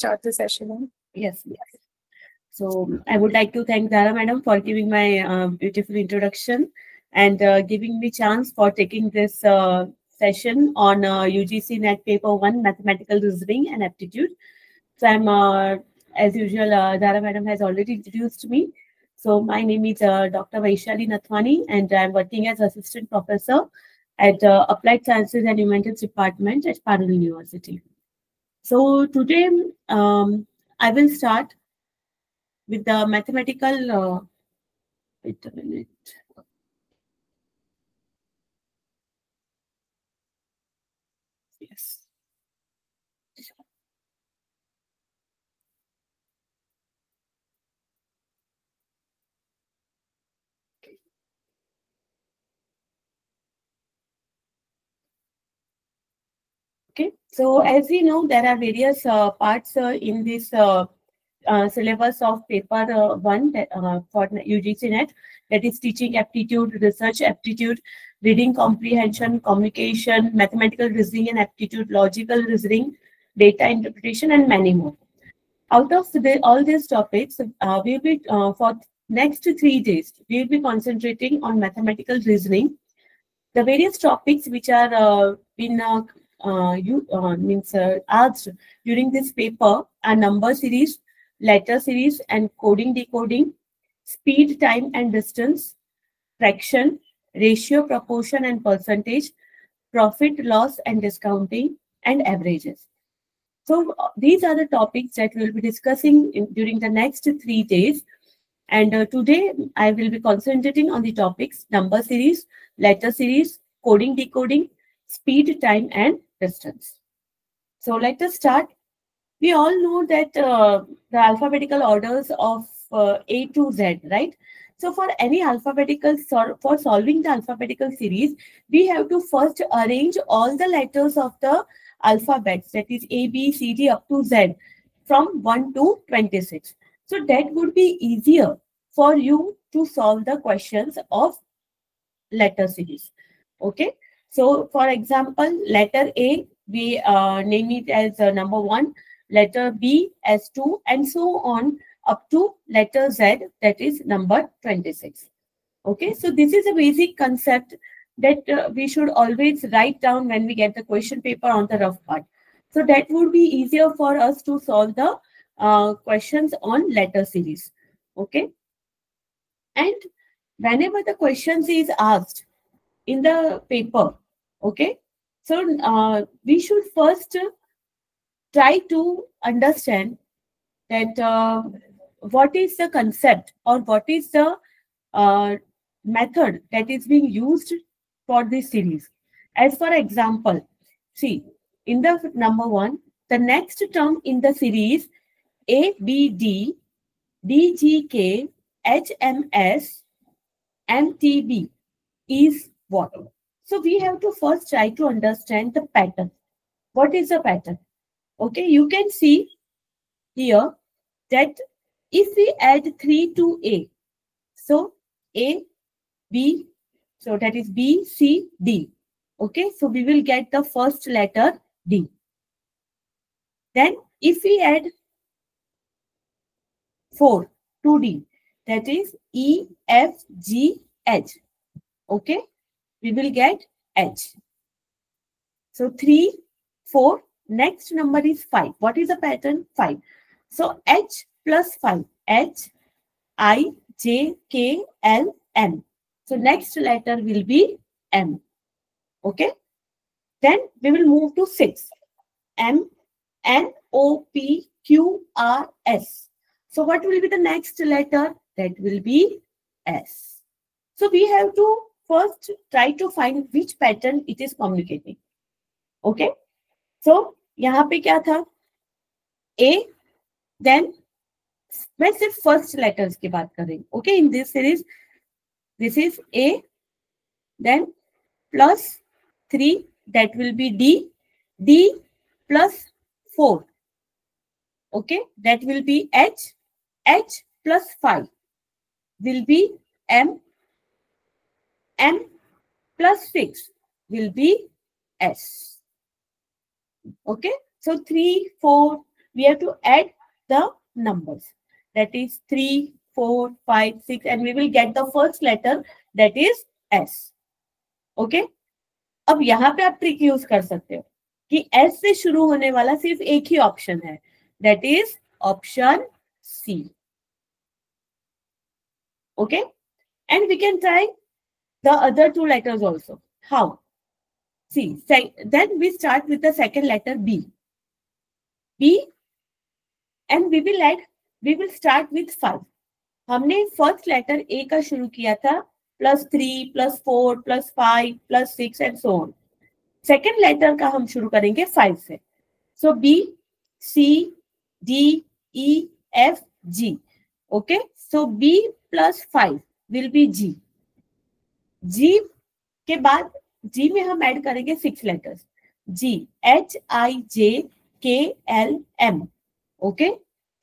start the session. Yes, yes. So I would like to thank Dara Madam for giving my beautiful introduction and giving me chance for taking this session on UGC NET Paper 1, Mathematical Reasoning and Aptitude. So I'm, as usual, Dara Madam has already introduced me. So my name is Dr. Vaishali Nathwani, and I'm working as Assistant Professor at Applied Sciences and Humanities Department at Parallel University. So today I will start with the mathematical, wait a minute. Yes. Okay, so as we know, there are various parts in this syllabus of paper 1 for UGC NET, that is teaching aptitude, research aptitude, reading comprehension, communication, mathematical reasoning and aptitude, logical reasoning, data interpretation, and many more. Out of all these topics, we'll be for next 3 days, we'll be concentrating on mathematical reasoning. The various topics which are been asked during this paper are number series, letter series, and coding decoding, speed, time and distance, fraction, ratio, proportion and percentage, profit, loss and discounting, and averages. So these are the topics that we'll be discussing during the next 3 days. And today I will be concentrating on the topics number series, letter series, coding decoding, speed, time and distance. So let us start. We all know that the alphabetical orders of A to Z, right? So for any alphabetical, for solving the alphabetical series, we have to first arrange all the letters of the alphabets, that is A, B, C, D up to Z from 1 to 26. So that would be easier for you to solve the questions of letter series. Okay. So for example, letter A, we name it as number 1, letter B as 2, and so on up to letter Z, that is number 26. Okay. So this is a basic concept that we should always write down when we get the question paper on the rough part. So that would be easier for us to solve the questions on letter series. Okay. And whenever the questions is asked in the paper, okay, so we should first try to understand that what is the concept or what is the method that is being used for this series. As for example, see, in the number 1, the next term in the series ABD, DGK, HMS, MTB is what? So we have to first try to understand the pattern. What is the pattern? Okay, you can see here that if we add 3 to A, so A, B, so that is B, C, D. Okay, so we will get the first letter D. Then if we add 4 to D, that is E, F, G, H. Okay, we will get H. So 3, 4, next number is 5. What is the pattern? 5. So H plus 5, H, I, J, K, L, M. So next letter will be M. Okay. Then we will move to 6. M, N, O, P, Q, R, S. So what will be the next letter? That will be S. So we have to first try to find which pattern it is communicating. Okay. So यहाँ पे क्या था? A, then मैं सिर्फ first letters की बात कर रही हूँ. Okay, in this series, this is A, then plus 3, that will be D, D plus 4. Okay, that will be H, H plus 5 will be M, M plus 6 will be S. Okay, so 3, 4, we have to add the numbers, that is 3, 4, 5, 6, and we will get the first letter, that is S. Okay, अब यहाँ पे आप trick use कर सकते हो कि S से शुरू होने वाला सिर्फ एक ही ऑप्शन है, that is option C. Okay, and we can try the other two letters also. How? See, then we start with the second letter B. B, and we will start with 5. हमने first letter A का शुरू किया था, +3, +4, +5, +6 and so on. Second letter का हम शुरू करेंगे 5 से. So B, C, D, E, F, G. Okay, so B plus 5 will be G. G के बाद G में हम ऐड करेंगे 6 letters, G, H, I, J, K, L, M. Okay,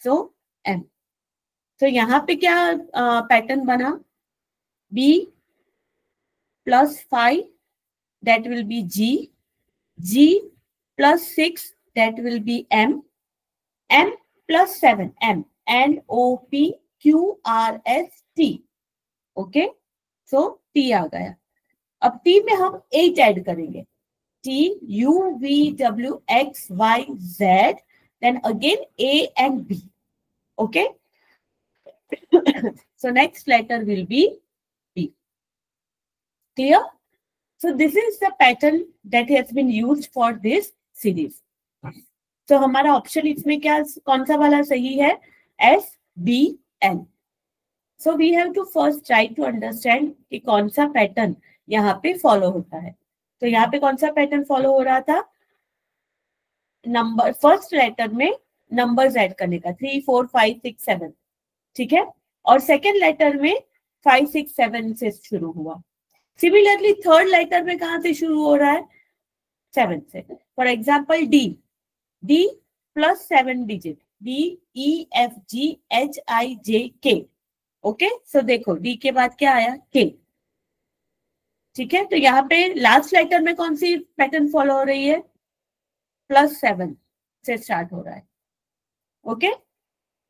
so M. तो यहाँ पे क्या पैटर्न बना, B plus 5 that will be G, G plus 6 that will be M, M plus 7 M, N, O, P, Q, R, S, T. Okay, so T आ गया. अब T में हम 8 ऐड करेंगे, T, U, V, W, X, Y, Z, then again A and B. Okay, so next letter will be B. Clear? So this is the pattern that has been used for this series. So हमारा option इसमें क्या, कौन सा वाला सही है, S, B, N. So we have to first try to understand कि कौन सा पैटर्न यहाँ पे फॉलो होता है. तो यहाँ पे कौन सा पैटर्न फॉलो हो रहा था, नंबर फर्स्ट लेटर में नंबर्स ऐड करने का, 3, 4, 5, 6, 7. ठीक है, और सेकेंड लेटर में 5, 6, 7 से शुरू हुआ. सिमिलरली थर्ड लेटर में कहां से शुरू हो रहा है, 7 से. For example D, D plus 7 digit, D, E, F, G, H, I, J, K. Okay, so देखो D के बाद क्या आया, K. ठीक है, तो यहाँ पे लास्ट लेटर में कौन सी पैटर्न फॉलो हो रही है, +7 से स्टार्ट हो रहा है. ओके,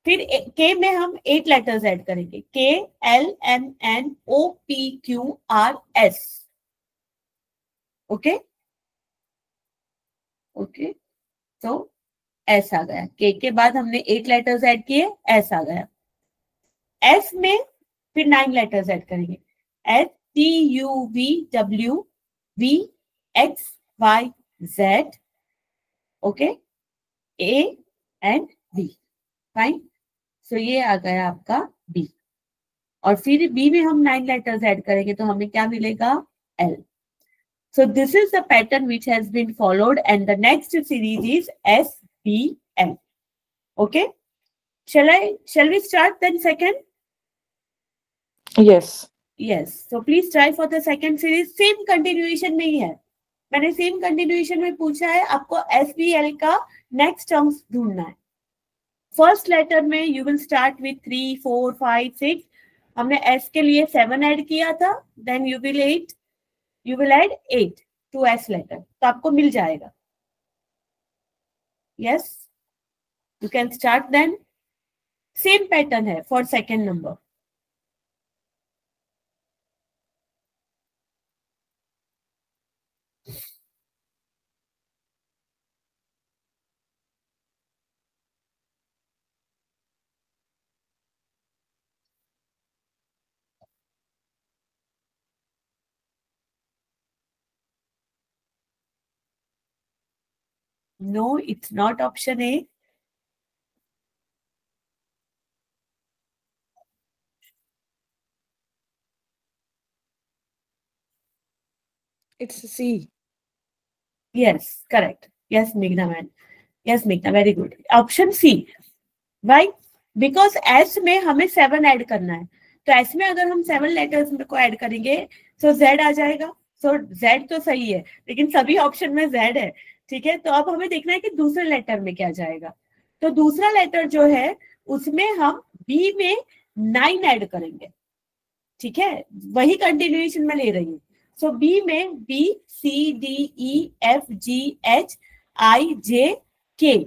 फिर K में हम 8 लेटर्स ऐड करेंगे, K, L, M, N, O, P, Q, R, S. Okay, okay, तो S आ गया. K के बाद हमने 8 लेटर्स ऐड किए, S आ गया. S में फिर 9 लेटर्स ऐड करेंगे, S, T, U, V, W, V, X, Y, Z. Okay, A and V. Fine, so ये आ गया आपका B. और फिर B में हम 9 लेटर्स ऐड करेंगे तो हमें क्या मिलेगा, L. So this is the pattern which has been followed, and the next series is S, B, L. Okay, shall we start then second? Yes. Yes, so please try for the second series. Same continuation में ही है, मैंने same continuation में पूछा है, आपको SBL का next terms ढूंढना है. फर्स्ट लेटर में यू विल स्टार्ट विथ 3, 4, 5, 6. हमने S के लिए 7 ऐड किया था, then you will add 8 to S letter, तो आपको मिल जाएगा. Yes, you can start then. Same pattern है for second number. No, it's not option A. It's C. Yes, correct. Yes, Meghna man. Yes, Meghna, very good. Option C. Why? Because S में हमें 7 add करना है, तो S में अगर हम 7 letters को ऐड करेंगे तो Z आ जाएगा. सो Z तो सही है, लेकिन सभी ऑप्शन में Z है. ठीक है, तो अब हमें देखना है कि दूसरे लेटर में क्या जाएगा. तो दूसरा लेटर जो है उसमें हम B में 9 ऐड करेंगे. ठीक है, वही कंटिन्यूएशन में ले रही हूँ. सो B में B, C, D, E, F, G, H, I, J, K.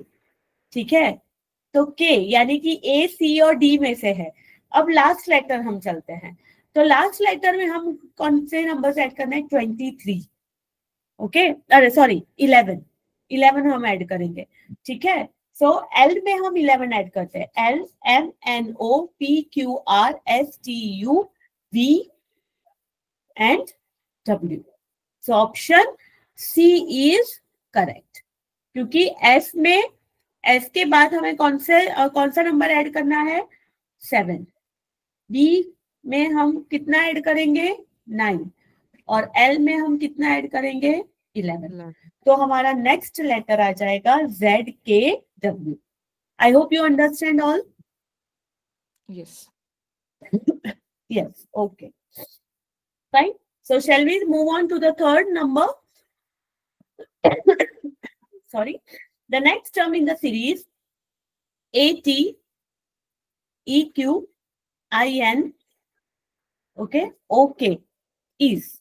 ठीक है, तो के यानी कि ए, सी और डी में से है। अब लास्ट लेटर हम चलते हैं, तो लास्ट लेटर में हम कौन से नंबर ऐड करना है? 23। ओके, अरे सॉरी 11 हम ऐड करेंगे, ठीक है। सो एल में हम 11 ऐड करते हैं, L, M, N, O, P, Q, R, S, T, U, V and W. So option C is correct, क्योंकि एस के बाद हमें कौन सा नंबर ऐड करना है? 7। बी में हम कितना ऐड करेंगे? 9। और एल में हम कितना ऐड करेंगे? 11। तो हमारा नेक्स्ट लेटर आ जाएगा ZKW। I hope you understand all. Yes. Yes, okay, fine. So shall we move on to the third number? Sorry. The next term in the series, ATEQIN, okay, OK is.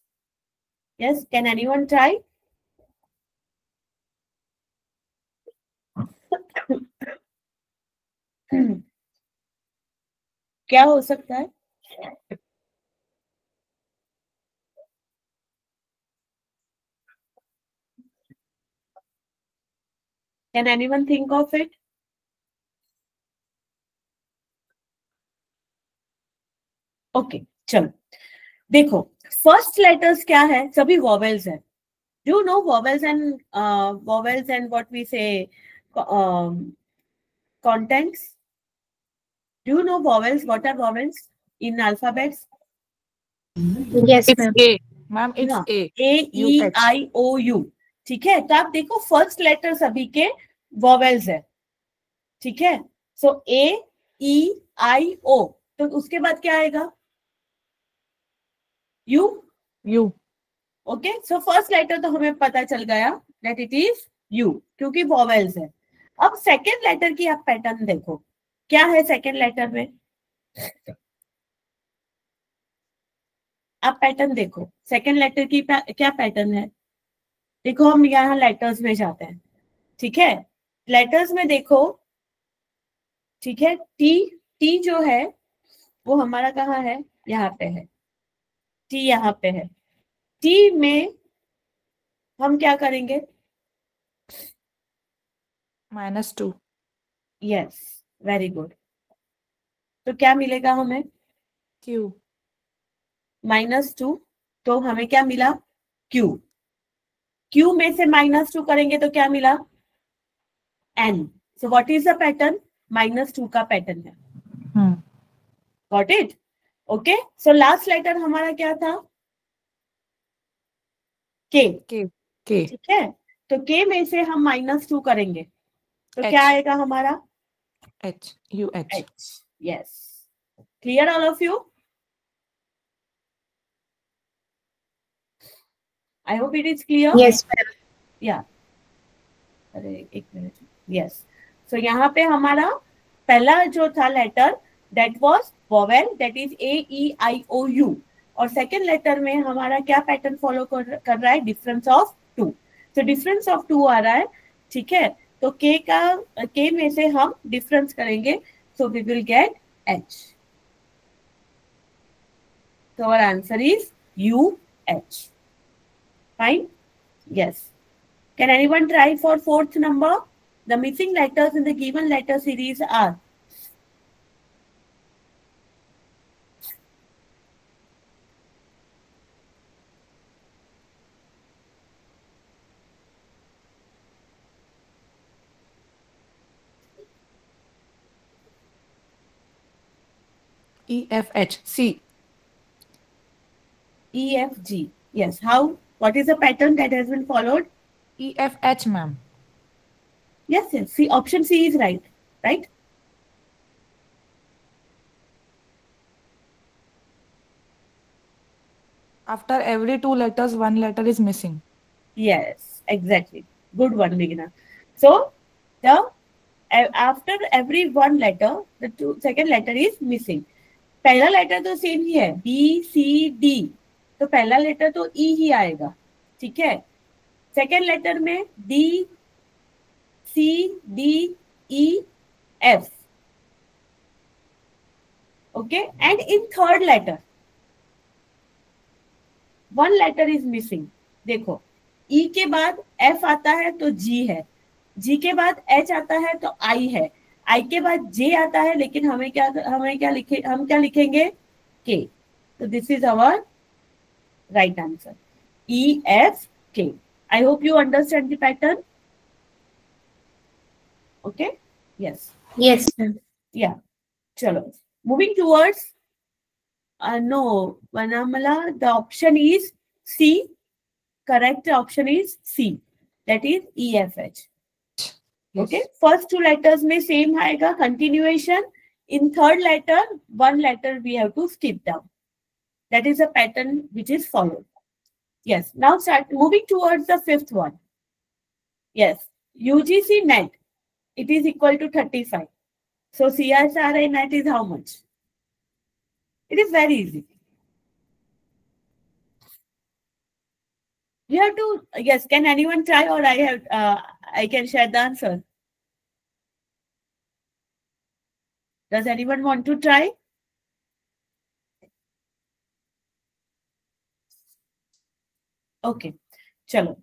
Yes, can anyone try? क्या हो सकता है? Can anyone think of it? Okay, चलो देखो, first letters क्या है? सभी vowels है। Do know vowels and what we say contents? Do you know vowels? What are vowels in alphabets? Yes, It's ma'am. A. Ma'am, it's हाँ, A. AEIOU, ठीक है। तो आप देखो फर्स्ट लेटर सभी के वॉवेल्स है, ठीक है। सो AEIO, तो उसके बाद क्या आएगा? U. U. Okay, so first letter तो हमें पता चल गया दैट इट इज यू, क्योंकि वॉवेल्स है। अब सेकेंड लेटर की आप पैटर्न देखो, क्या है सेकेंड लेटर में? आप पैटर्न देखो, सेकेंड लेटर की क्या पैटर्न है? देखो हम यहाँ लेटर्स में जाते हैं, ठीक है। लेटर्स में देखो, ठीक है, टी जो है वो हमारा कहाँ है? यहाँ पे है, टी यहाँ पे है। टी में हम क्या करेंगे? -2. Yes, very good. तो क्या मिलेगा हमें? Q. -2। तो हमें क्या मिला? क्यू। क्यू में से -2 करेंगे तो क्या मिला? N. So what is the pattern? -2 का पैटर्न है। Got it? Okay, so last letter हमारा क्या था? के। K. ठीक है, तो के में से हम -2 करेंगे तो H. क्या आएगा हमारा? H. UH. H. Yes. Clear all of you? I hope it is clear. Yes, ma'am. Yeah. अरे एक मिनट. Yes. So यहाँ पे हमारा पहला जो था letter that was vowel, that is AEIOU, और सेकेंड लेटर में हमारा क्या पैटर्न फॉलो कर रहा है? Difference of 2। तो डिफरेंस ऑफ 2 आ रहा है, ठीक है। तो के में से हम डिफरेंस करेंगे, so we will get H. So our answer is UH. Fine? Yes. Can anyone try for fourth number? The missing letters in the given letter series are EFH. C. EFG. Yes. How? What is the pattern that has been followed? EFH, ma'am. Yes, yes. See, option C is right. Right? After every 2 letters, 1 letter is missing. Yes, exactly. Good one, beginner. So, after every one letter, the second letter is missing. पहला letter तो same ही है, BCD, तो पहला letter तो E ही आएगा, ठीक है। Second letter में D, C, D, E F. Okay, and in third letter, one letter is missing. देखो, E के बाद F आता है तो G है, G के बाद H आता है तो I है, I के बाद J आता है, लेकिन हम क्या लिखेंगे? K. So this is our right answer. E, F, K. I hope you understand the pattern. Okay. Yes. Yes, ma'am. Yeah. Chalo. Moving towards. No, Vanamala, the option is C. Correct option is C. That is EFH. Okay. First two letters may same आएगा, continuation. In third letter, one letter we have to skip down. That is a pattern which is followed. Yes. Now start moving towards the fifth one. Yes. UGC net. It is equal to 35. So CSRI net is how much? It is very easy. You have to, yes, can anyone try, or I can share the answer? Does anyone want to try? Okay, chalo.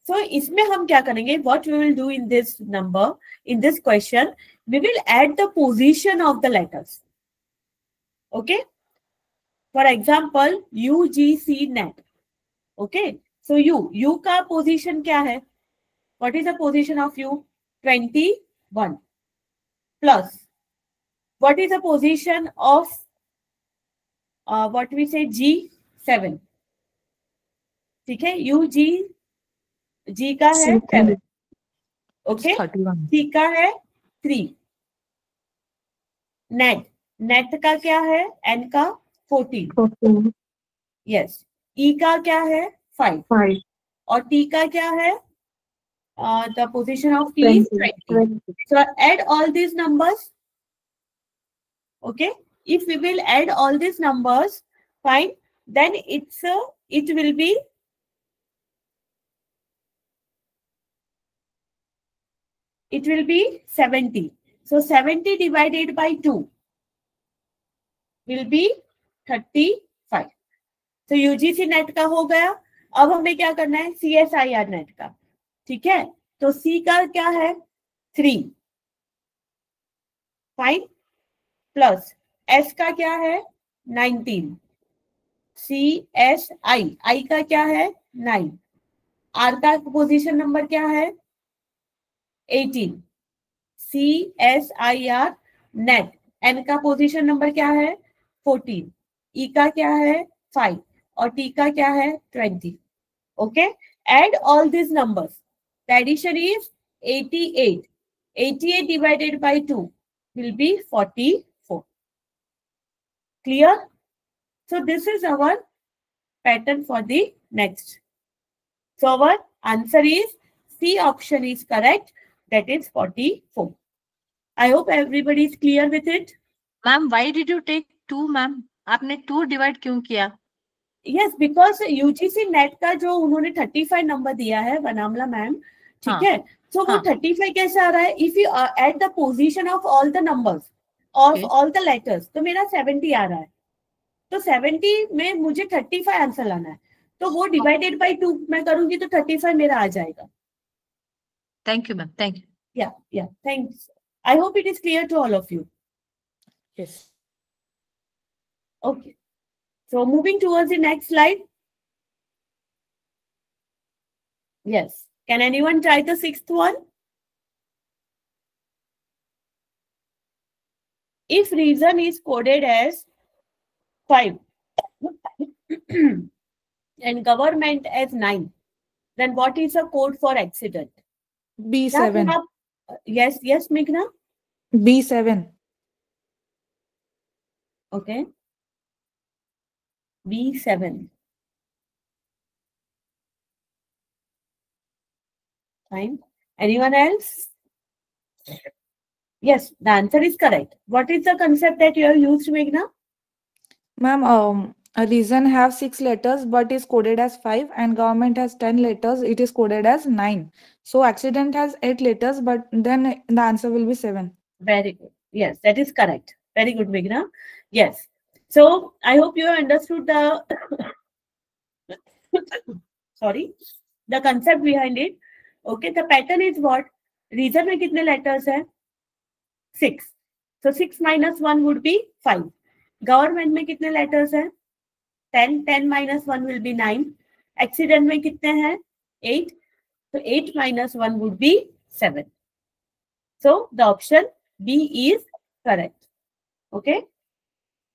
So इसमें हम क्या करेंगे? What we will do in this number, in this question, we will add the position of the letters. Okay. For example, UGC net. Okay. So U का position क्या है? What is the position of U? 21. Plus, what is the position of what we say G? 7. ठीक है? G का है 7. Okay. 31. C का है 3. Net का क्या है? N का 14. 14. Yes. E का क्या है? 5. 5. और T का क्या है? The position of T is 20. So add all these numbers. Okay. If we will add all these numbers, fine. Then it will be it will be 70. So 70 divided by 2 will be 35. So UGC net का हो गया. अब हमें क्या करना है? CSIR net का. ठीक है. तो C का क्या है? 3. फाइन. प्लस S का क्या है? 19. CSI I का क्या है? 9. R का पोजीशन नंबर क्या है? 18. CSIR net. N का पोजीशन नंबर क्या है? 14. E का क्या है? 5. और T का क्या है? 20. Okay. Add all these numbers. The addition is 88. 88 divided by 2 will be 44. Clear? So this is our pattern for the next. So our answer is C option is correct. That is 44. I hope everybody is clear with it. Ma'am why did you take 2 ma'am? आपने 2 divide क्यों किया? Yes, because UGC net का जो उन्होंने 35 number दिया है वनामला ma'am, ठीक है, तो वो 35 कैसे आ रहा है? If you add the position of all the numbers of all the letters, तो मेरा 70 आ रहा है. तो 70 में मुझे 35 आंसर लाना है, तो वो डिवाइडेड बाय 2 मैं करूंगी तो 35 मेरा आ जाएगा. Thank you ma'am. Thank you. Yeah, thanks. I hope it is clear to all of you. Yes. Okay. So moving towards the next slide. Yes. Can anyone try the sixth one? If reason is coded as 5 and government as 9, then what is the code for accident? B7. Yes, Meghna. B7. Okay. B7. Fine. Anyone else? Yes, the answer is correct. What is the concept that you have used, Meghna? Ma'am, a reason have 6 letters but is coded as 5 and government has 10 letters. It is coded as 9. So accident has 8 letters but then the answer will be 7. Very good. Yes, that is correct. Very good, Meghna. Yes. So I hope you have understood the sorry, the concept behind it. Okay, the pattern is what? Reason में कितने letters है? 6. So 6 minus 1 would be 5. Government में कितने letters है? 10. 10 minus 1 will be 9. Accident में कितने हैं? 8. So 8 minus 1 would be 7. So the option B is correct. Okay.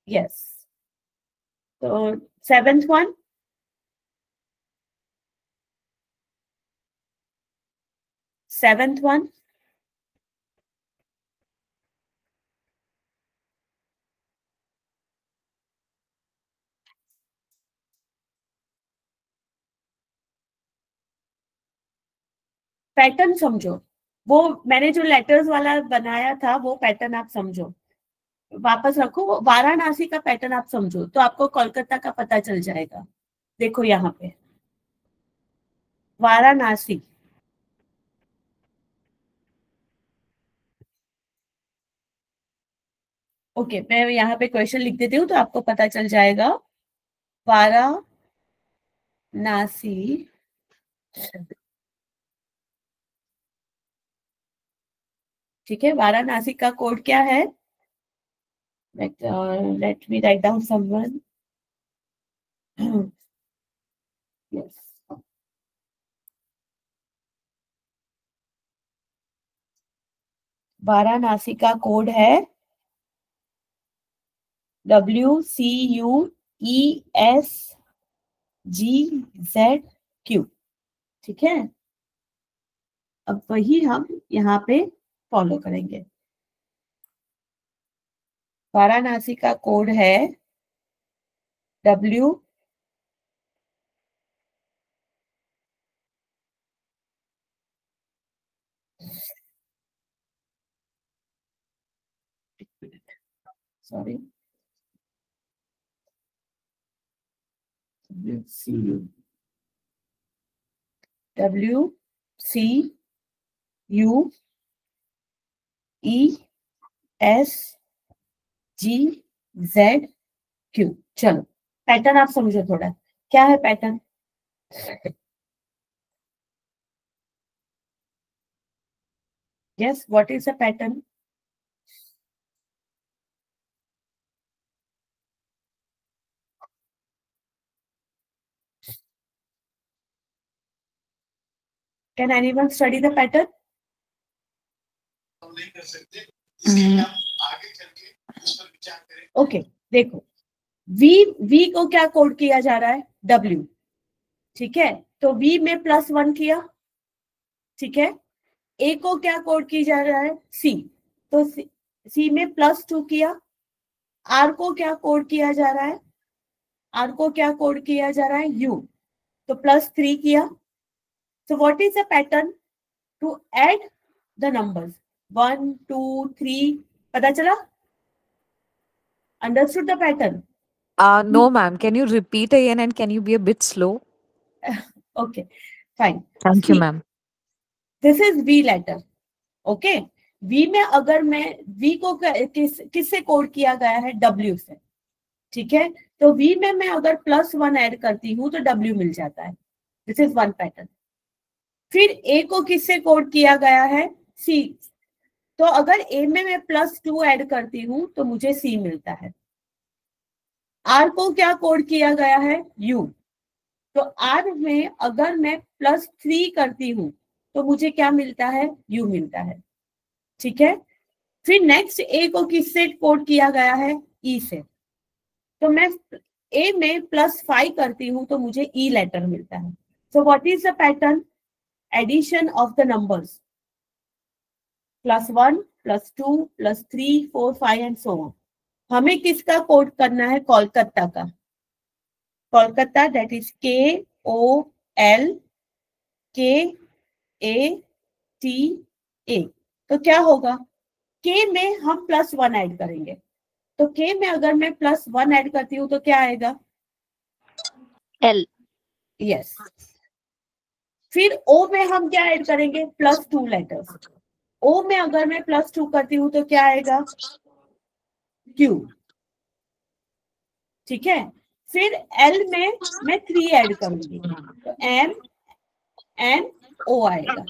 Yes. So 7th one. Seventh one. Pattern समझो, वो मैंने जो लेटर्स वाला बनाया था वो पैटर्न आप समझो, वापस रखो। वाराणसी का पैटर्न आप समझो तो आपको कोलकाता का पता चल जाएगा। देखो यहाँ पे वाराणसी, ओके मैं यहाँ पे क्वेश्चन लिख देती हूँ तो आपको पता चल जाएगा। वाराणसी ठीक है, वाराणसी का कोड क्या है? Let me write down someone. Yes, Varanasi का कोड है WCUESGZQ। ठीक है, अब वही हम यहाँ पे फॉलो करेंगे। वाराणसी का कोड है W सॉरी WCUESGZQ। चलो पैटर्न आप समझो थोड़ा, क्या है pattern? Yes, what is the pattern? Can anyone study the pattern? Okay देखो, V को क्या कोड किया जा रहा है? W। ठीक है, तो V में +1 किया। ठीक है, A को क्या कोड किया जा रहा है? C, तो C में +2 किया। R को क्या कोड किया जा रहा है? R को क्या कोड किया जा रहा है? U, तो +3 किया। So what is the pattern? To add the numbers 1, 2, 3. पता चला? Understood the pattern? No, ma'am. Can you repeat again and can you be a bit slow? Okay, fine. Thank you, See, ma'am. This is V letter. Okay, V में अगर मैं V को किससे code किया गया है? W से। ठीक है, तो V में मैं अगर +1 ऐड करती हूँ तो W मिल जाता है। This is one pattern. फिर A को किससे कोड किया गया है? C, तो अगर A में मैं +2 ऐड करती हूँ तो मुझे C मिलता है। R को क्या कोड किया गया है? U, तो R में अगर मैं +3 करती हूँ तो मुझे क्या मिलता है? U मिलता है। ठीक है, फिर नेक्स्ट A को किससे कोड किया गया है? E से, तो मैं A में +5 करती हूँ तो मुझे E लेटर मिलता है। So what is the pattern? Addition of the numbers, +1, +2, +3, 4, 5 and so on. हमें किसका कोड करना है? कोलकाता का। Kolkata, that is KOLKATA। तो क्या होगा? K में हम +1 ऐड करेंगे, तो K में अगर मैं +1 ऐड करती हूँ तो क्या आएगा? L। यस। फिर O में हम क्या ऐड करेंगे? +2 लेटर्स। ओ में अगर मैं +2 करती हूँ तो क्या आएगा? क्यू। ठीक है, फिर एल में मैं 3 ऐड करूंगी तो एम एन ओ आएगा।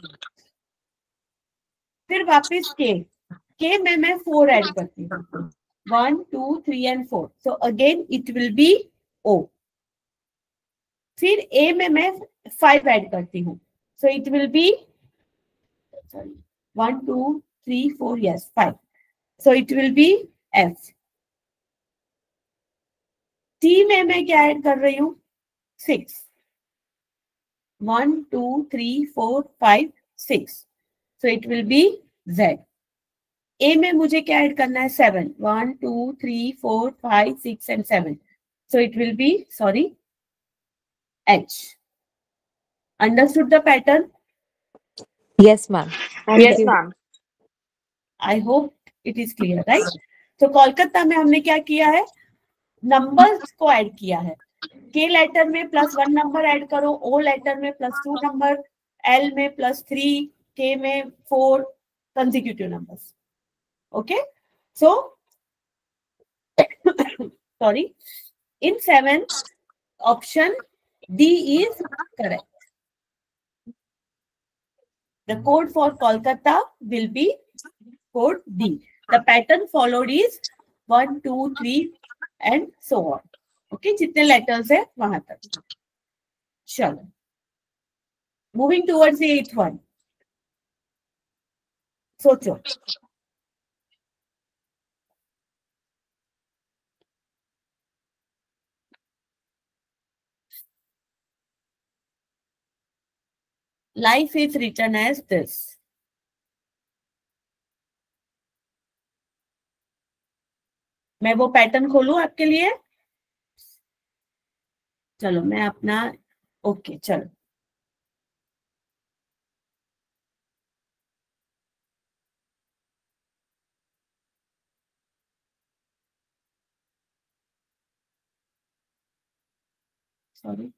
फिर वापस के में मैं 4 ऐड करती हूँ 1 2 3 and 4, so again it will be O. फिर ए में मैं 5 ऐड करती हूँ, so it will be sorry 1 2 3 4 yes 5, so it will be F. T में मैं क्या ऐड कर रही हूँ? 6, 1 2 3 4 5 6, so it will be Z. A में मुझे क्या ऐड करना है? 7, 1 2 3 4 5 6 and 7, so it will be sorry H. Understood the pattern? Yes, ma'am. Yes, ma'am. I hope it is clear, right? तो कोलकाता में हमने क्या किया है? नंबर्स को ऐड किया है। के लेटर में +1 नंबर ऐड करो, ओ लेटर में +2 नंबर, एल में +3, के में 4 consecutive numbers. Okay, so sorry, in 7 option D is correct. The code for Kolkata will be code D. The pattern followed is 1 2 3 and so on. Okay, जितने letters है वहां तक। चलो, moving towards the 8th one. सोचो, life is written as this. मैं वो pattern खोलूं आपके लिए? चलो मैं अपना ओके चलो sorry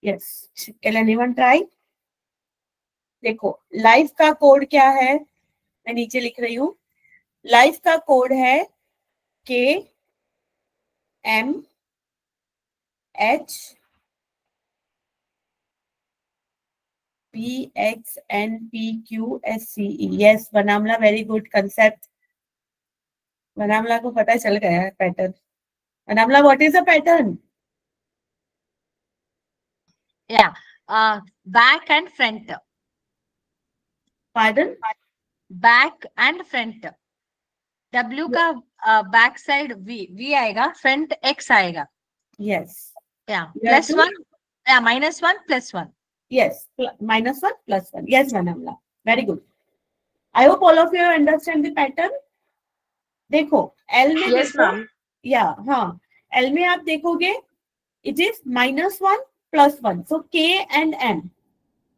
yes, can anyone try? देखो लाइफ का कोड क्या है, मैं नीचे लिख रही हूँ। लाइफ का कोड है के M H P X N P Q S C E. Yes Vanamala, very good concept. Vanamala को पता चल गया है pattern. Vanamala, what is the pattern? Yeah. Back and front. Pardon? Back and front. W का बैक साइड V आएगा, front X आएगा। Yes या You have to- +1 या -1 +1। yes, -1 +1, yes Vanamala, very good. I hope all of you understand the pattern. देखो L में Yes, देखो, ma'am. या हाँ, एल में आप देखोगे इट इज -1 +1, सो के एंड एम।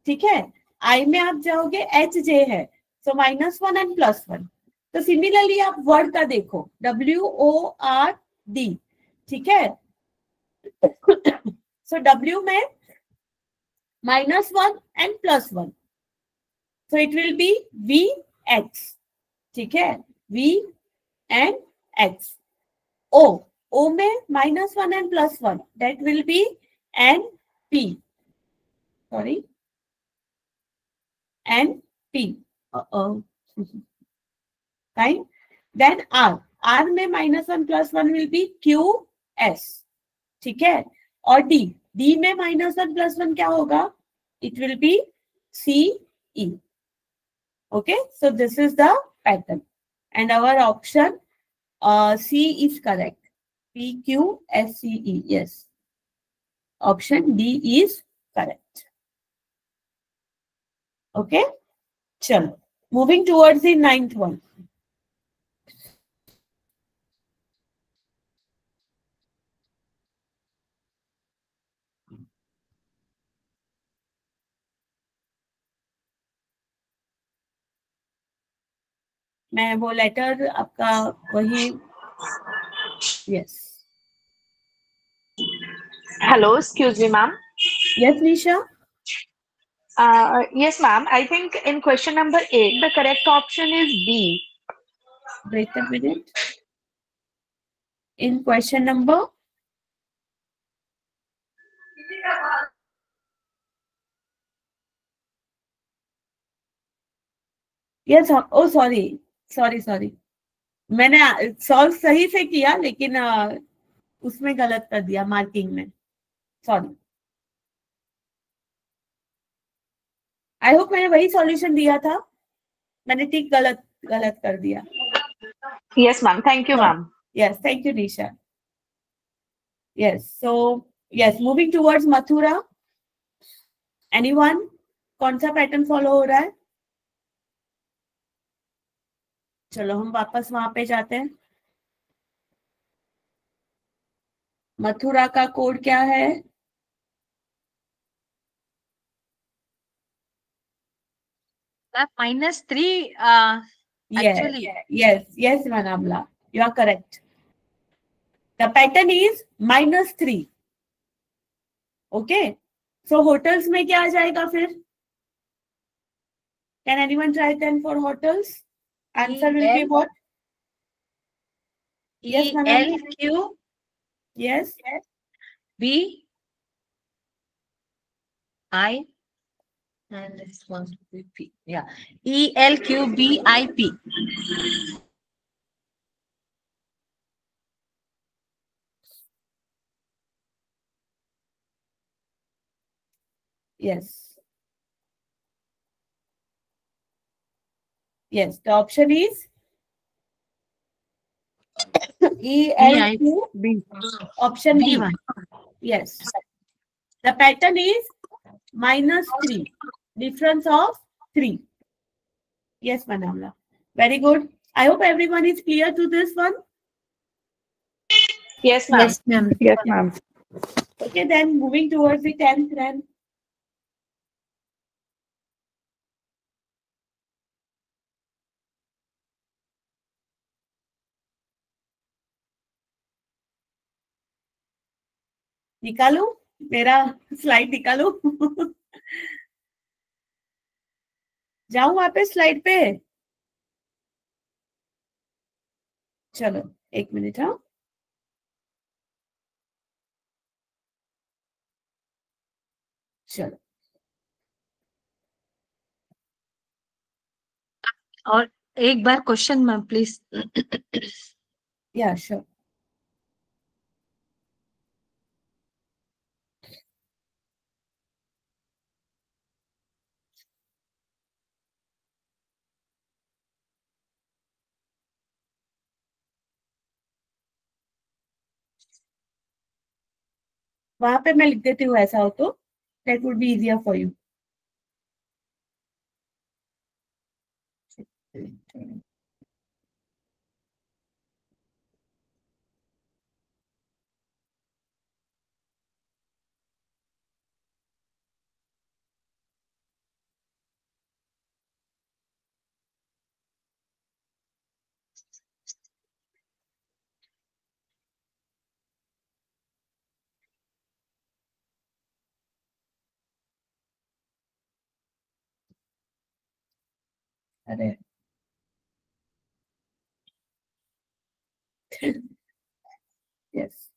ठीक है, आई में आप जाओगे एच जे है, सो -1 एंड +1। तो सिमिलरली आप वर्ड का देखो WORD। ठीक है, सो W में -1 and +1, so it will B VX। ठीक है, V एंड X। O में -1 and +1, that will be NP, sorry NP, fine। then R में -1 +1 will be QS। ठीक है, और D में -1 +1 क्या होगा? it will be CE। okay, so this is the pattern and our option C is correct, PQSCE, yes, option D is correct। okay, chalo, moving towards the 9th one। मैं वो letter आपका वही yes Hello, excuse me, ma'am. Yes Nisha Yes, ma'am. I think in question number 8, the correct option is B. wait a minute in question number yes O sorry मैंने solve सही से किया लेकिन उसमें गलत कर दिया मार्किंग में सॉरी आई होप मैंने वही सॉल्यूशन दिया था मैंने ठीक गलत गलत कर दिया Yes, ma'am. Thank you, ma'am. yes thank you Nisha yes so yes moving towards Mathura anyone कौन सा पैटर्न फॉलो हो रहा है चलो हम वापस वहां पे जाते हैं मथुरा का कोड क्या है -3 yes actually. yes Manamla you are correct the pattern is -3 okay so hotels में क्या आ जाएगा फिर can anyone try then for hotels answer will be what yes Manamla ELQ yes B I and this one will be P. Yeah. ELQBIP. yes yes the option is ELQ B. option B B1. yes the pattern is -3 difference of 3 yes Manamla very good I hope everyone is clear to this one Yes, ma'am. Yes, ma'am. Yes, ma'am. okay then moving towards the 10th then निकालू मेरा slide निकालू जाऊं वापस slide पे चलो एक minute हाँ चलो और एक बार क्वेश्चन मैम प्लीज या श्योर वहां पे मैं लिख देती हूँ ऐसा हो तो that would be easier for you अरे यस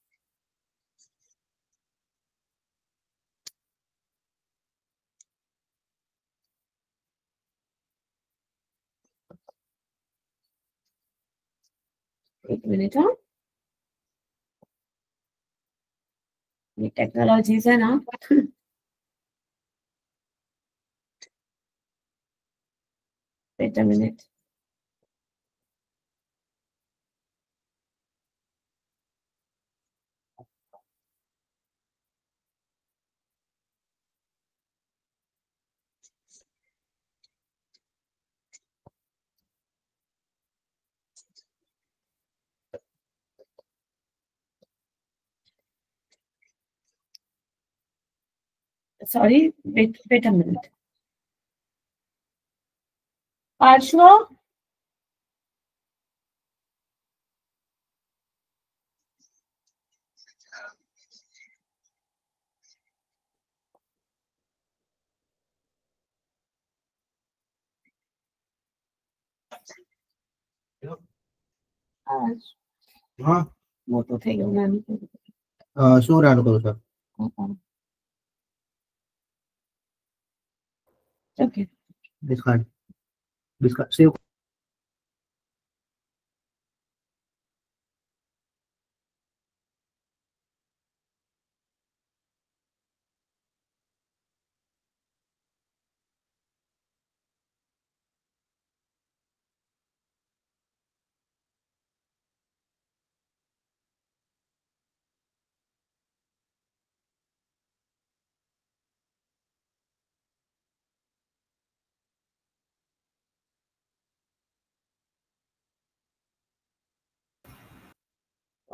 एक मिनट हाँ ये टेक्नोलॉजीज है ना wait a minute sorry wait a minute पार्श्व हाँ वो तो थे मैम। શું રાડ કરું sir okay discard discard save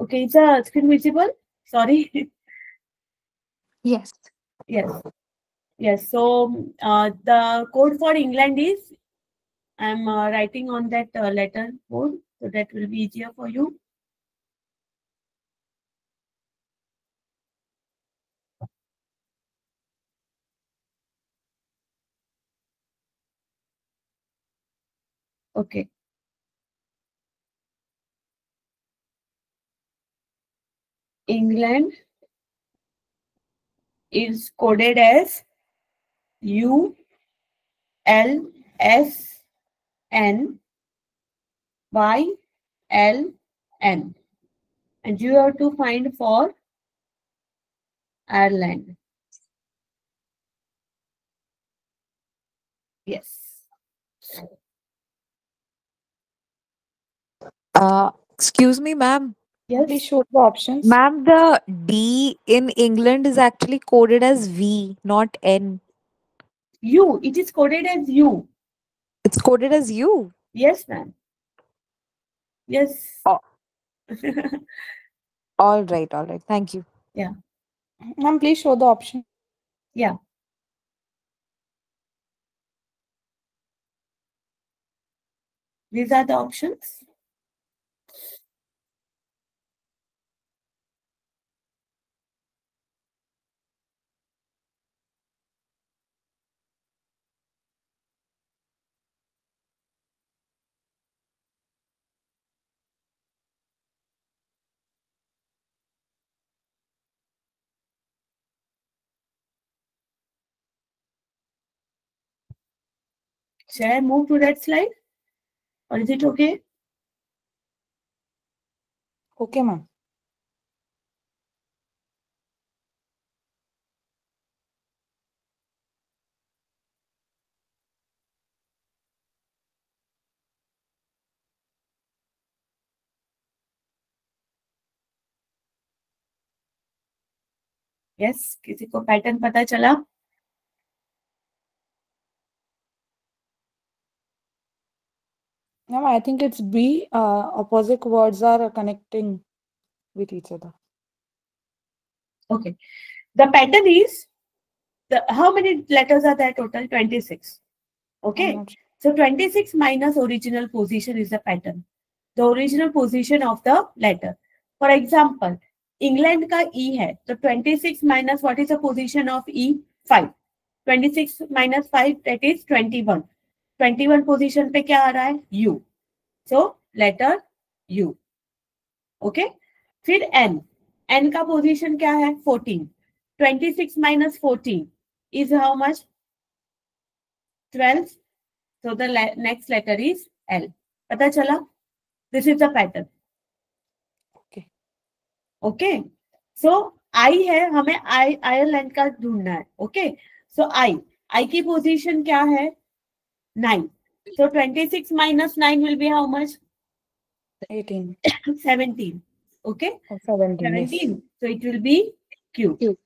Okay, it's a screen visible. Sorry. Yes. Yes. Yes. So the code for England is, I'm writing on that letter code, so that will be easier for you. Okay. England is coded as U L S N Y L N, and you have to find for Ireland. Yes. Excuse me, ma'am. Yes. Please show the options. Ma'am, the D in England is actually coded as V, not N. U. It is coded as U. It's coded as U. Yes, ma'am. Yes. Oh. All right. Thank you. Ma'am, please show the option. Yeah. These are the options. Shall I move to that slide? Or is it okay? Okay, ma'am. Yes. किसी को pattern पता चला? Ma'am, I think it's B. Opposite words are connecting with each other. Okay. The pattern is, how many letters are there total? 26. Okay. I'm not sure. So 26 minus original position is the pattern. The original position of the letter. For example, England का E है. So 26 minus what is the position of E? 5. 26 minus 5, that is 21. 21 position पे क्या आ रहा है? U. So letter U. Okay. फिर N. N का position क्या है? 14. 26 minus 14 is how much? 12. So the next letter is L. पता चला? This is the pattern. Okay. Okay. So I है, हमें आयरलैंड का ढूंढना है. Okay. So I की position क्या है? 9. So 26 minus 9 will be how much? 18. 17. Okay. Or 17. 17. Yes. So it will be Q. Q.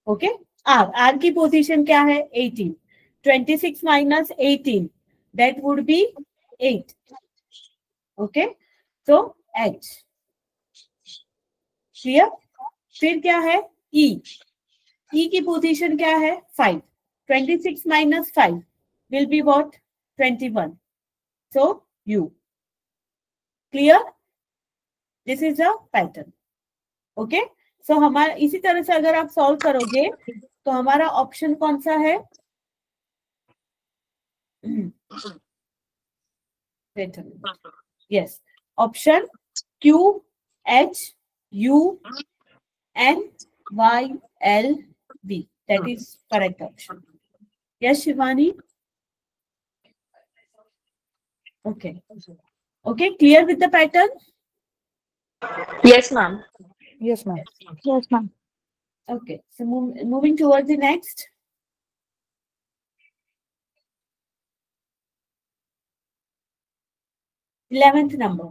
Okay. R की position क्या है? 18. 26 minus 18. That would be 8. Okay. So H. Clear? फिर क्या है? E. E की position क्या है? 5. 26 minus 5 will be what? 21. So U. Clear? This is a pattern. Okay. So हमारा इसी तरह से अगर आप सॉल्व करोगे तो हमारा ऑप्शन कौन सा है? determinant. Yes. Option Q, H, U, N, Y, L, V. That is correct option. Yes, Shivani? Okay. Okay, clear with the pattern? Yes, ma'am. Yes, ma'am. Yes, ma'am. Okay, so moving towards the next. Eleventh number.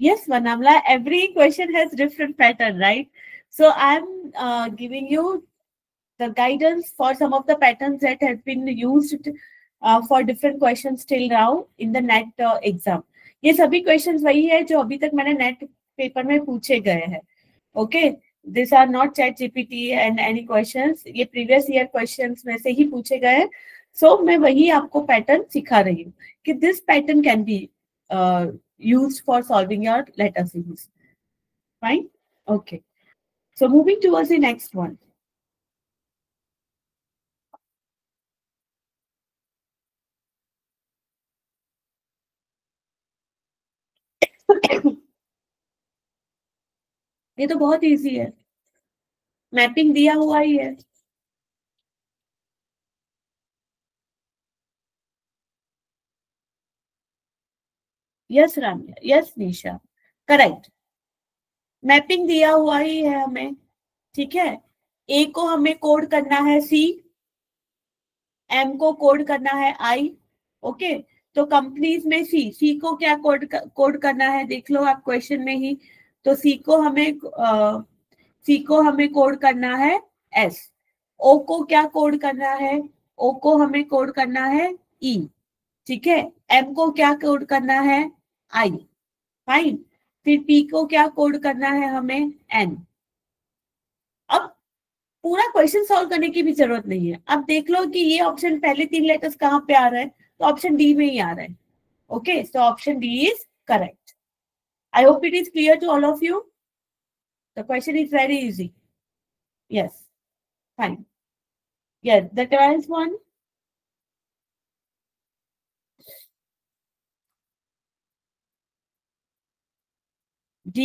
Yes, Vanamla, every question has different pattern, right? So I'm giving you the guidance for some of the patterns that have been used for different questions till now in the NET exam. ये सभी questions वही है जो अभी तक मैंने NET paper में पूछे गए हैं. Okay, these are not ChatGPT and any questions. ये previous year questions में से ही पूछे गए हैं. So मैं वही आपको pattern सिखा रही हूँ कि this pattern can be used for solving your letter series. Fine? Okay. So moving towards the next one. ये तो बहुत इजी है. मैपिंग दिया हुआ ही है. यस राम्या, यस निशा, करेक्ट. मैपिंग दिया हुआ ही है हमें. ठीक है. ए को हमें कोड करना है सी, एम को कोड करना है आई. ओके, तो कंपनीज में सी को क्या कोड करना है देख लो आप क्वेश्चन में ही. तो सी को हमें कोड करना है एस. ओ को क्या कोड करना है? ओ को हमें कोड करना है ई. ठीक है. एम को क्या कोड करना है? आई. फाइन. फिर पी को क्या कोड करना है हमें? एन. अब पूरा क्वेश्चन सॉल्व करने की भी जरूरत नहीं है. अब देख लो कि ये ऑप्शन पहले 3 लेटर्स कहाँ पे आ रहा है, तो ऑप्शन डी में ही आ रहा है. Okay, so option D is correct. I hope it is clear to all of you. The question is very easy. Yes, fine. Yes, the 12th one. D.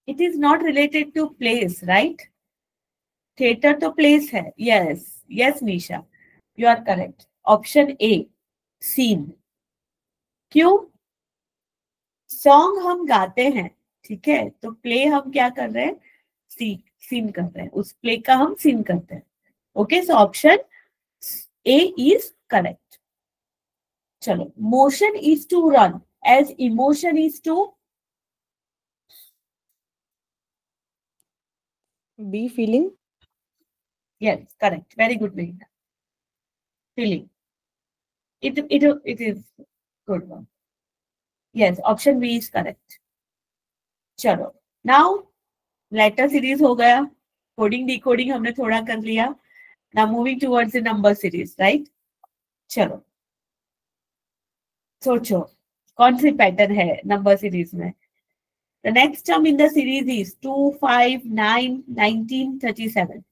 It is not related to place, right? Theater तो place है. Yes, yes, Nisha, you are correct. Option A, scene. क्यों? Song हम गाते हैं, ठीक है, तो play हम क्या कर रहे हैं? सीन कर रहे हैं. उस प्ले का हम सीन करते हैं. Okay, so option A is correct. चलो, motion is to run as emotion is to B, feeling. Yes, correct. Very good, Meghna. Feeling. It is good one. Yes, option B is correct. चलो, now letter series हो गया. Coding decoding हमने थोड़ा कर लिया. Now moving towards the number series, right? चलो, सोचो कौन सी पैटर्न है नंबर सीरीज में. The next term in the series is 2, 5, 9, 19, 37.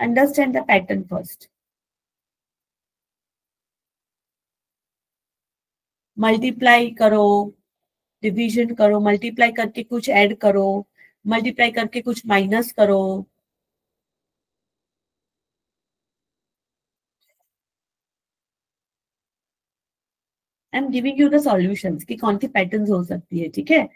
Understand the pattern first. Multiply करो, डिवीजन करो, मल्टीप्लाई करके कुछ ऐड करो, मल्टीप्लाई करके कुछ माइनस करो. I am giving you the solutions कि कौन सी पैटर्न्स हो सकती है. ठीक है.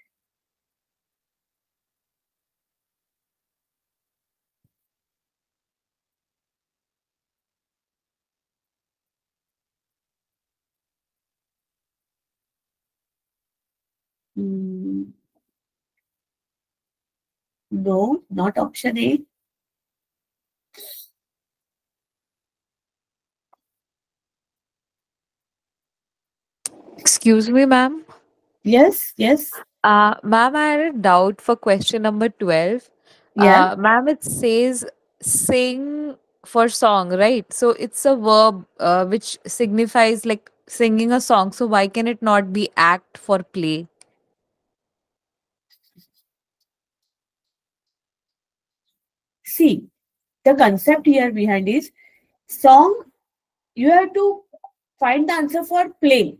No, not option A. Excuse me, ma'am. Yes, yes. Ma'am, I had a doubt for question number 12. Yeah. Ma'am, it says sing for song, right? So it's a verb which signifies like singing a song. So why can it not be act for play? See, the concept here behind is song, you have to find the answer for play,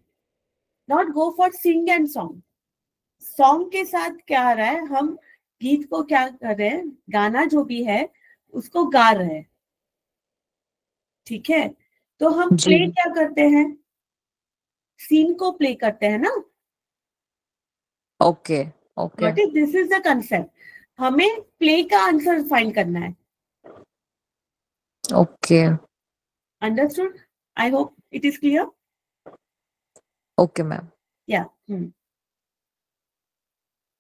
not go for sing and song. Song के साथ क्या आ रहा है, हम गीत को क्या कर रहे हैं, गाना जो भी है उसको गा रहे हैं, ठीक है? तो हम जी। प्ले क्या करते हैं, सीन को प्ले करते हैं ना. Okay, okay. What is this is the concept. हमें प्ले का आंसर फाइंड करना है. Okay, Understood? I hope it is clear. okay, ma'am. Yeah.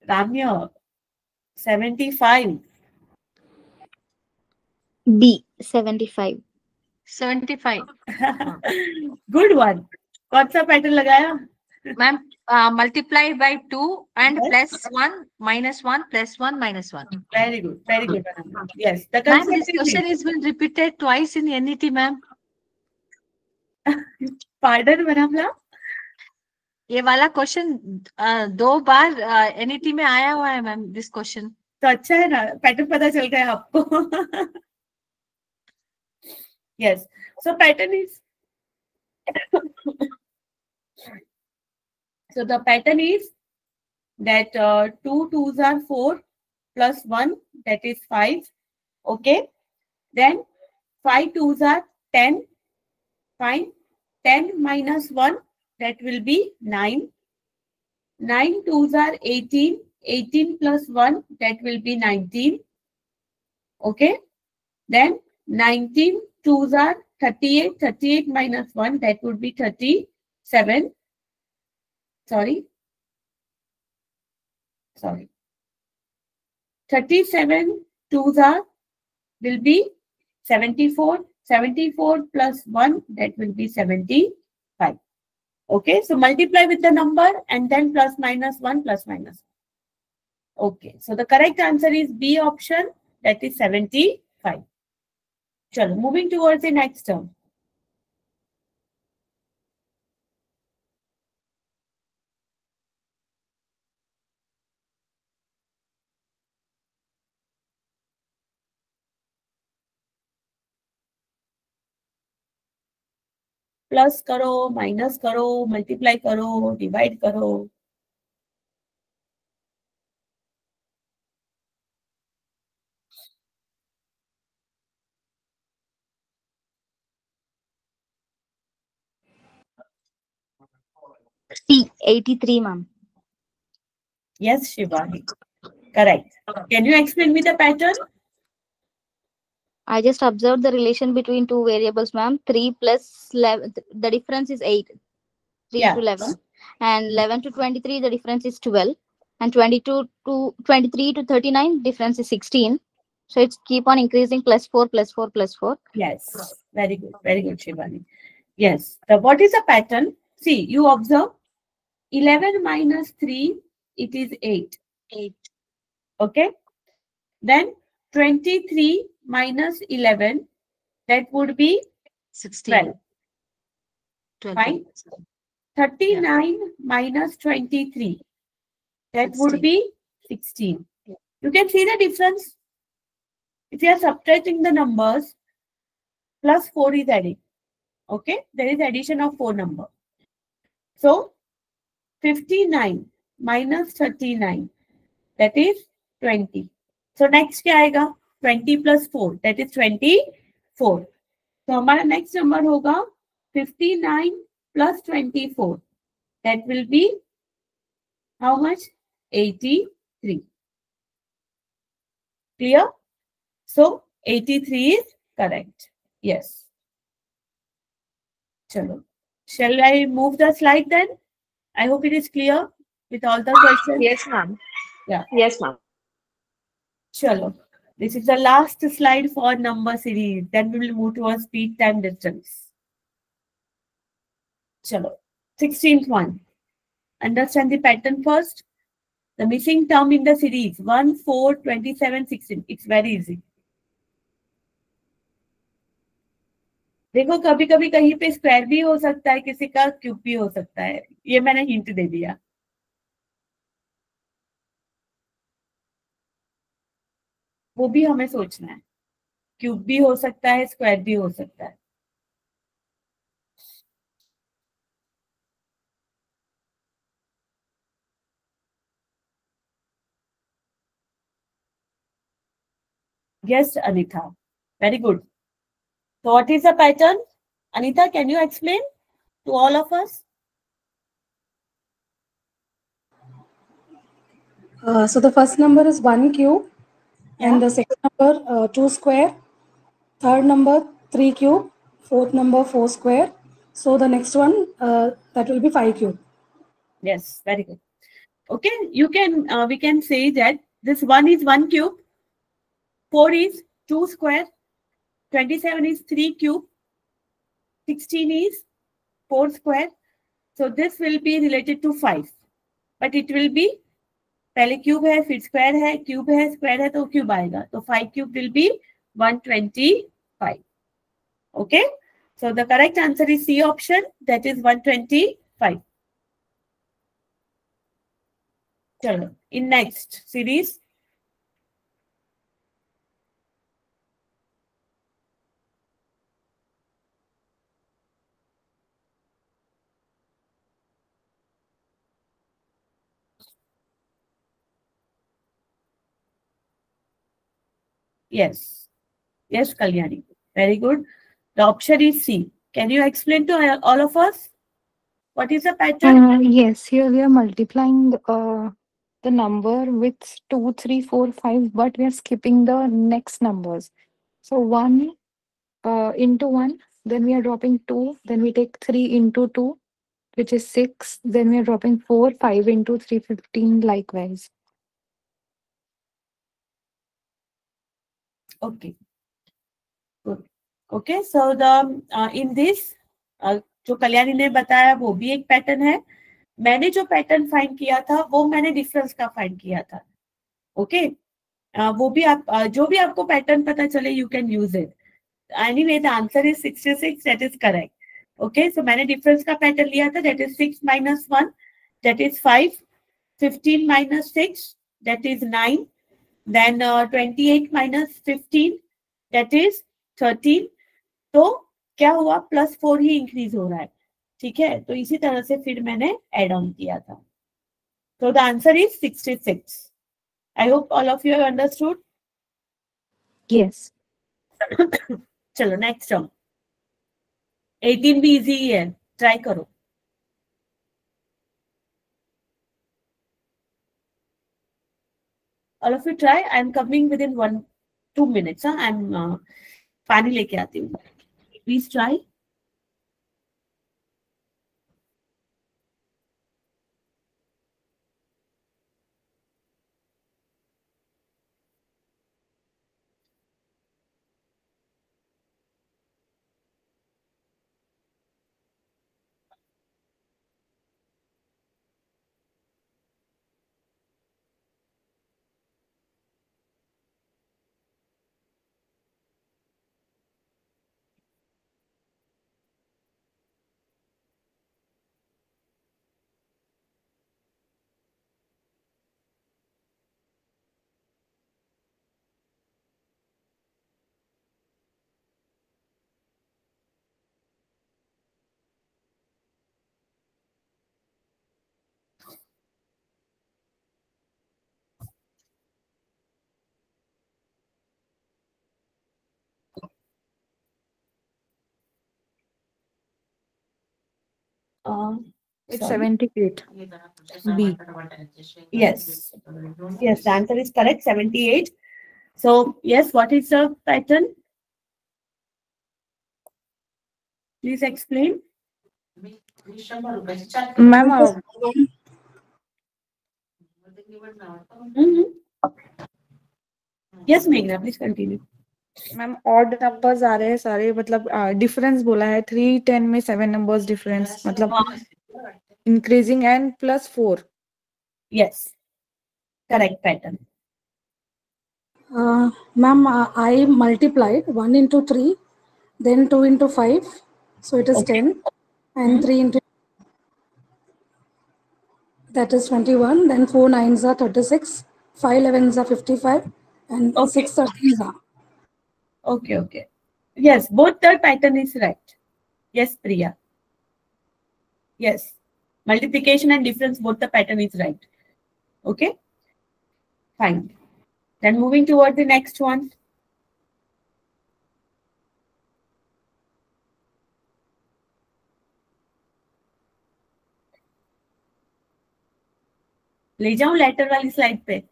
Ramya, 75. B. 75. 75. Good one. कौन सा पैटर्न लगाया? Ma'am, multiply by 2 and Yes. plus 1, minus 1, plus 1, minus 1. Very good. Very good. Ramya. Yes. The Ma'am, concept this question is has been repeated twice in NET, ma'am. pardon, Ramya. ये वाला question 2 बार NET में आया हुआ है ma'am, this question. तो अच्छा है ना, पैटर्न पता चल गया आपको. Yes. So pattern is so the pattern is that 2 2s are 4 plus 1, that is 5. Okay. Then 5 2s are 10. Fine. 10 minus 1, that will be 9. 9 2s are 18. 18 plus 1, that will be 19. Okay. Then 19 2s are 38. 38 minus 1, that would be 37. Sorry. 37 2s are will be 74. 74 plus 1, that will be 75. Okay, so multiply with the number and then plus minus 1 plus minus 1. Okay, so the correct answer is B option, that is 75. Chalo, moving towards the next term. Plus करो, minus करो, multiply करो, divide करो. C. 83, ma'am. Yes, Shivani. Correct. Can you explain me the pattern? I just observed the relation between two variables, ma'am. 3 plus 11, the difference is 8. 3 Yeah. to 11. And 11 to 23, the difference is 12. And 22 to 23 to 39, difference is 16. So it's keep on increasing, plus 4, plus 4, plus 4. Yes. Very good, Shivani. Yes. So what is the pattern? See, you observe 11 minus 3, it is 8. 8. Okay. Then 23 minus 11, that would be 16. 12. 12. Fine. 39 minus 23, that would 16. be 16. You can see the difference. If you are subtracting the numbers, plus 4 is adding. Okay, there is addition of 4 number. So 59 minus 39, that is 20. So next क्या आएगा? 20 plus 4, that is 24. तो हमारा next number होगा 59 plus 24. That will be how much? 83. Clear? So 83 is correct. Yes. Chalo. Shall I move the slide then? I hope it is clear with all the questions. Yes, ma'am. Yeah. Yes, ma'am. Chalo. This is the last slide for number series. Then we will move towards speed, time, distance. Chalo. 16th one. Understand the pattern first. The missing term in the series 1, 4, 27, 16. It's very easy. देखो कभी कभी कहीं पे square भी हो सकता है, किसी का क्यूब भी हो सकता है, ये मैंने हिंट दे दिया। वो भी हमें सोचना है, क्यूब भी हो सकता है, स्क्वायर भी हो सकता है। Yes, Anita. Very good. So what is the pattern? Anita, can you explain to all of us? So the first number is 1 cube, and the second number 2 square, third number 3 cube, fourth number 4 square. So the next one that will be 5 cube. Yes, very good. Okay, you can we can say that this 1 is 1 cube, 4 is 2 square, 27 is 3 cube, 16 is 4 square. So this will be related to 5, but it will be पहले cube है फिर square है, cube है square है तो cube आएगा, तो 5 cube will be 125. Okay, so the correct answer is C option, that is 125. चलो in next series. Yes, yes, Kalyani, very good. The option is C. Can you explain to all of us what is the pattern? Yes, here we are multiplying the number with 2, 3, 4, 5, but we are skipping the next numbers. So 1 into 1, then we are dropping 2, then we take 3 into 2, which is 6, then we are dropping 4, 5 into 3, 15, likewise. Okay, good. Okay, so the in this जो कल्याणी ने बताया वो भी एक pattern है, मैंने जो pattern find किया था वो मैंने डिफरेंस का फाइंड किया था. ओके, वो भी आप जो भी आपको पैटर्न पता चले you can use it. Anyway the answer is 66, that is correct. Okay, so मैंने डिफरेंस का पैटर्न लिया था, that is 6 minus 1, that is 5, 15 minus 6, that is 9, then 28 minus 15, that is 13. तो क्या हुआ, +4 ही इंक्रीज हो रहा है. ठीक है, तो इसी तरह से फिर मैंने एड ऑन किया था. तो the answer is 66. I hope all of you have understood. Yes. चलो नेक्स्ट टर्म. 18 भी इजी ही है, ट्राई करो. All of you try. I am coming within 1-2 minutes. I am पानी लेके आती हूँ. Please try. It's Sorry. 78. B. Yes. Yes, the answer is correct, 78. So, yes, what is the pattern? Please explain. Ma'am, Yes, Meghna, please continue. Ma'am odd numbers आ रहे हैं सारे, मतलब difference बोला है 3, 10 में 7 नंबर्स डिफरेंस, मतलब increasing and +4. Yes, correct pattern. Ma'am, I multiplied 1 into 3 then 2 into 5, so it is Okay. 10, and 3 into that is 21, then 4 9s are 36, 5 11s are 55, and Okay. 6 13s are. Okay, okay. Yes, both the pattern is right. Yes, Priya. Yes. Multiplication and difference, both the pattern is right. Okay. Fine. Then moving toward the next one. ले जाऊं letter वाली slide पे.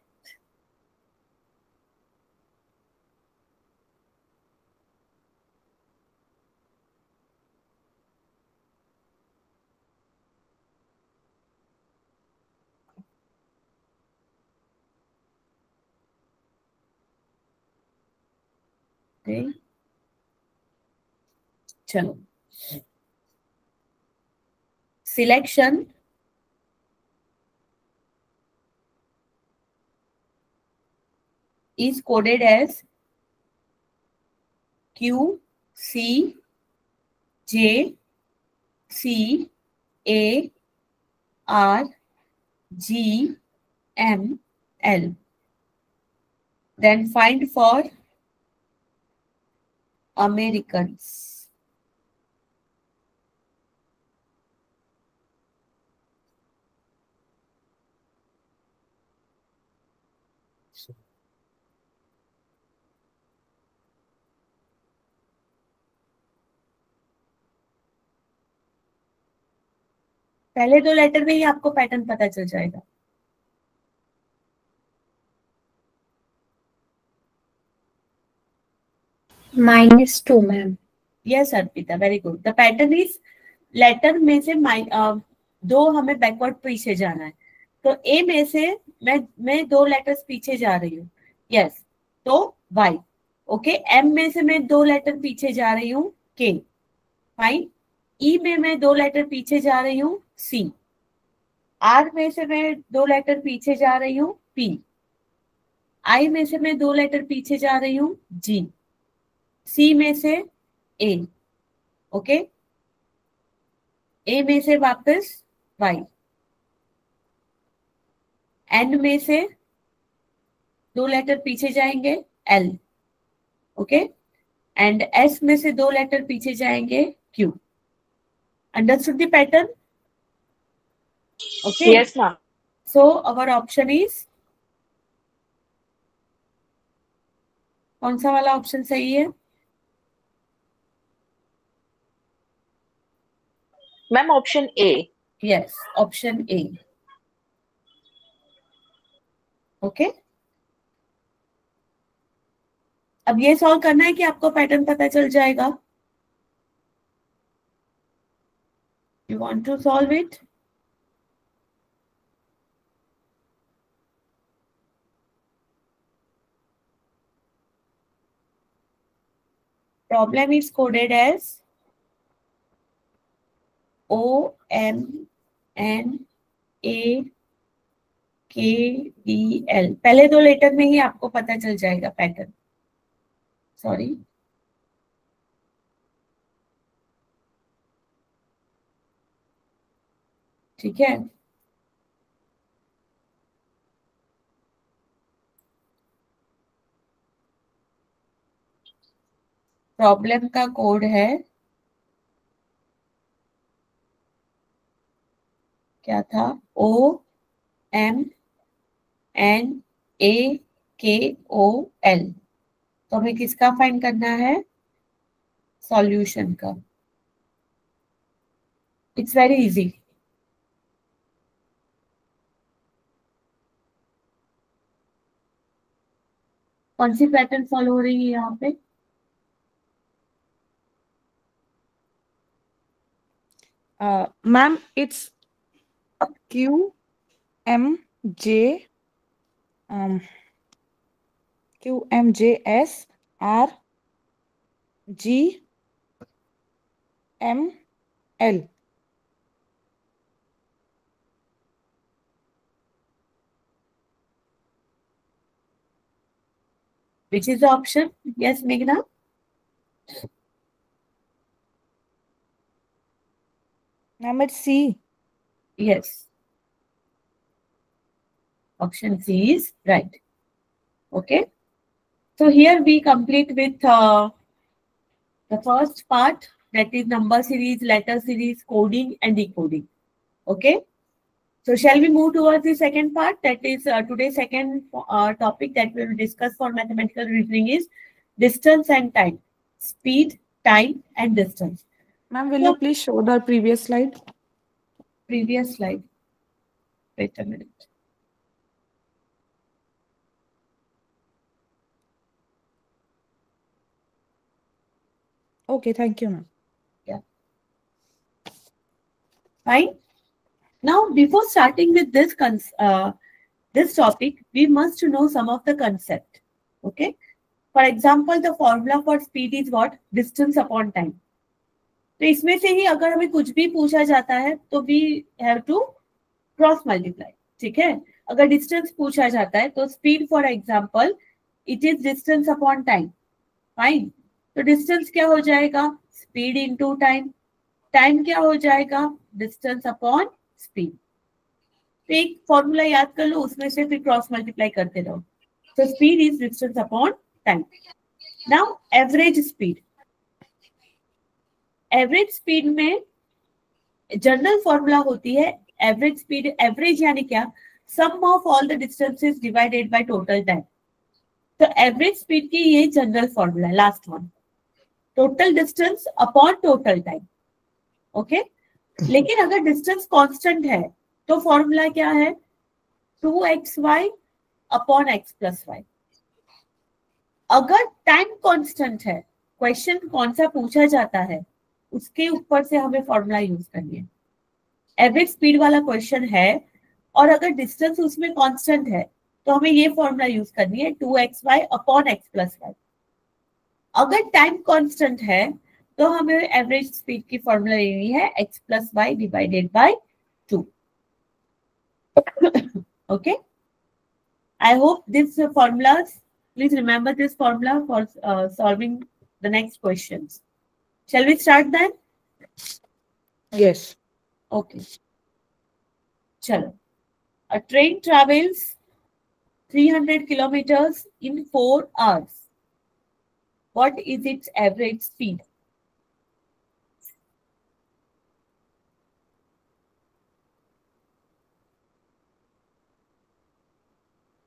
Okay. चलो. Selection is coded as Q, C, J, C, A, R, G, M, L. Then find for Americans. पहले दो letter में ही आपको pattern पता चल जाएगा. -2, ma'am. Yes, Arpita, very good. The pattern is letter में से दो हमें बैकवर्ड पीछे जाना है. तो ए में से मैं दो लेटर्स पीछे जा रही हूँ. यस, तो वाई. ओके. एम में से मैं दो लेटर पीछे जा रही हूँ. के. फाइन. ई में मैं दो लेटर पीछे जा रही हूँ. सी. आर में से मैं दो लेटर पीछे जा रही हूँ. पी. आई में से मैं दो लेटर पीछे जा रही हूँ. जी. सी में से ए. ओके. ए में से वापस वाई. एन में से दो लेटर पीछे जाएंगे. एल. ओके. एंड एस में से दो लेटर पीछे जाएंगे. Q. Understood the pattern? Okay. Yes, ma'am. So our option is, कौन सा वाला ऑप्शन सही है? Ma'am, option A. Yes, option A. Okay. अब ये सॉल्व करना है कि आपको पैटर्न पता चल जाएगा. You want to solve it? Problem is coded as O M N A K D L. पहले दो लेटर में ही आपको पता चल जाएगा पैटर्न. सॉरी. ठीक है. प्रॉब्लम का कोड है, क्या था? O M N A K O L. तो हमें किसका फाइंड करना है? सॉल्यूशन का. It's very easy. कौन सी पैटर्न फॉलो हो रही है यहाँ पे? Ma'am, it's Q M J Q M J S R G M L. Which is the option? Yes, Meghna. Ma'am, it's C. Yes. Option C is right. Okay. So here we complete with the first part, that is number series, letter series, coding and decoding. Okay. So shall we move towards the second part? That is today's second topic that we will discuss for mathematical reasoning is distance and time. Speed, time and distance. Ma'am, will you please show the previous slide? Previous slide. Wait a minute. Okay, thank you, ma'am. Yeah. Fine. Now, before starting with this topic, we must know some of the concept. Okay. For example, the formula for speed is what? Distance upon time. तो इसमें से ही अगर हमें कुछ भी पूछा जाता है तो we have to cross multiply. ठीक है. अगर डिस्टेंस पूछा जाता है तो speed for example it is distance upon time. Fine. तो डिस्टेंस क्या हो जाएगा? Speed into time. टाइम क्या हो जाएगा? Distance upon speed. तो एक फॉर्मूला याद कर लो, उसमें से फिर क्रॉस मल्टीप्लाई करते रहो. तो speed is distance upon time. Now average speed. Average speed में जनरल फॉर्मूला होती है एवरेज स्पीड. एवरेज यानी क्या? Sum of all the distances divided by total time. तो एवरेज स्पीड की ये जनरल फॉर्मूला है. Last one, total distance upon total time. Okay. लेकिन अगर डिस्टेंस कांस्टेंट है तो फॉर्मूला क्या है? 2xy upon x plus Y. अगर टाइम कांस्टेंट है, क्वेश्चन कौन सा पूछा जाता है उसके ऊपर से हमें फॉर्मूला यूज करनी है. एवरेज स्पीड वाला क्वेश्चन है और अगर डिस्टेंस उसमें कांस्टेंट है तो हमें ये फॉर्मूला यूज करनी है 2xy upon x plus Y. अगर टाइम कांस्टेंट है तो हमें एवरेज स्पीड की फॉर्मूला लेनी है x plus Y divided by 2. Okay. I hope this formulas, please remember this formula for solving the next questions. Shall we start then? Yes. Okay. Chalo. A train travels 300 kilometers in 4 hours. What is its average speed?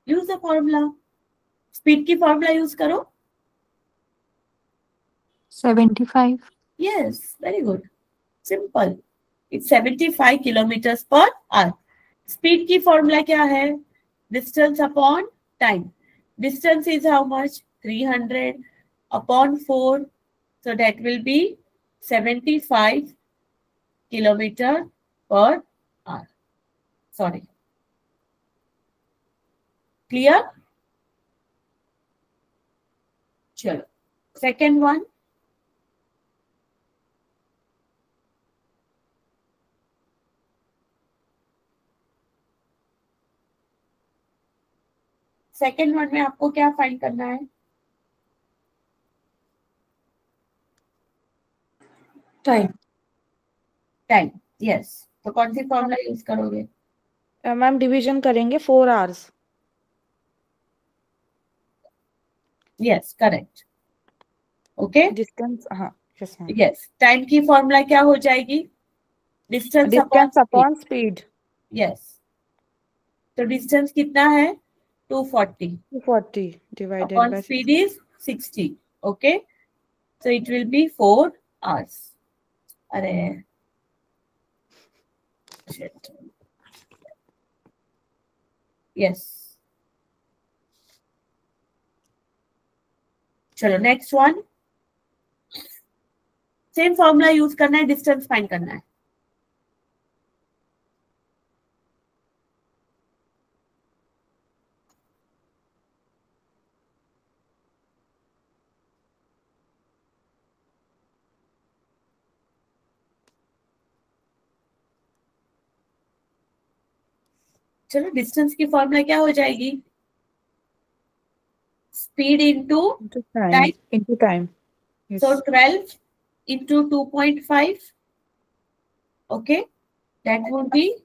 Use the formula. Speed की formula use करो. 75. Yes, very good. Simple. It's 75 kilometers per hour. Speed की formula क्या है? Distance upon time. Distance is how much? 300 upon 4. So that will be 75 kilometer per hour. Sorry. Clear? Chalo. Second one. Second one में आपको क्या find करना है? Time. Time. Yes. तो कौन सी फॉर्मूला यूज करोगे? मैम डिवीजन करेंगे 4 hours. Yes, correct. Okay. Distance, हाँ. Yes ma'am. यस. टाइम की फॉर्मूला क्या हो जाएगी? Distance upon speed. यस. तो डिस्टेंस कितना है? 240. 240 divided upon by speed is 60. Okay. So it will be 4 hours. Arey. Shit. Yes. चलो next one. Same formula use करना है, डिस्टेंस फाइंड करना है. चलो डिस्टेंस की फॉर्मूला क्या हो जाएगी? Speed into time. Into time. Yes. So 12 into 2.5. Okay, that would be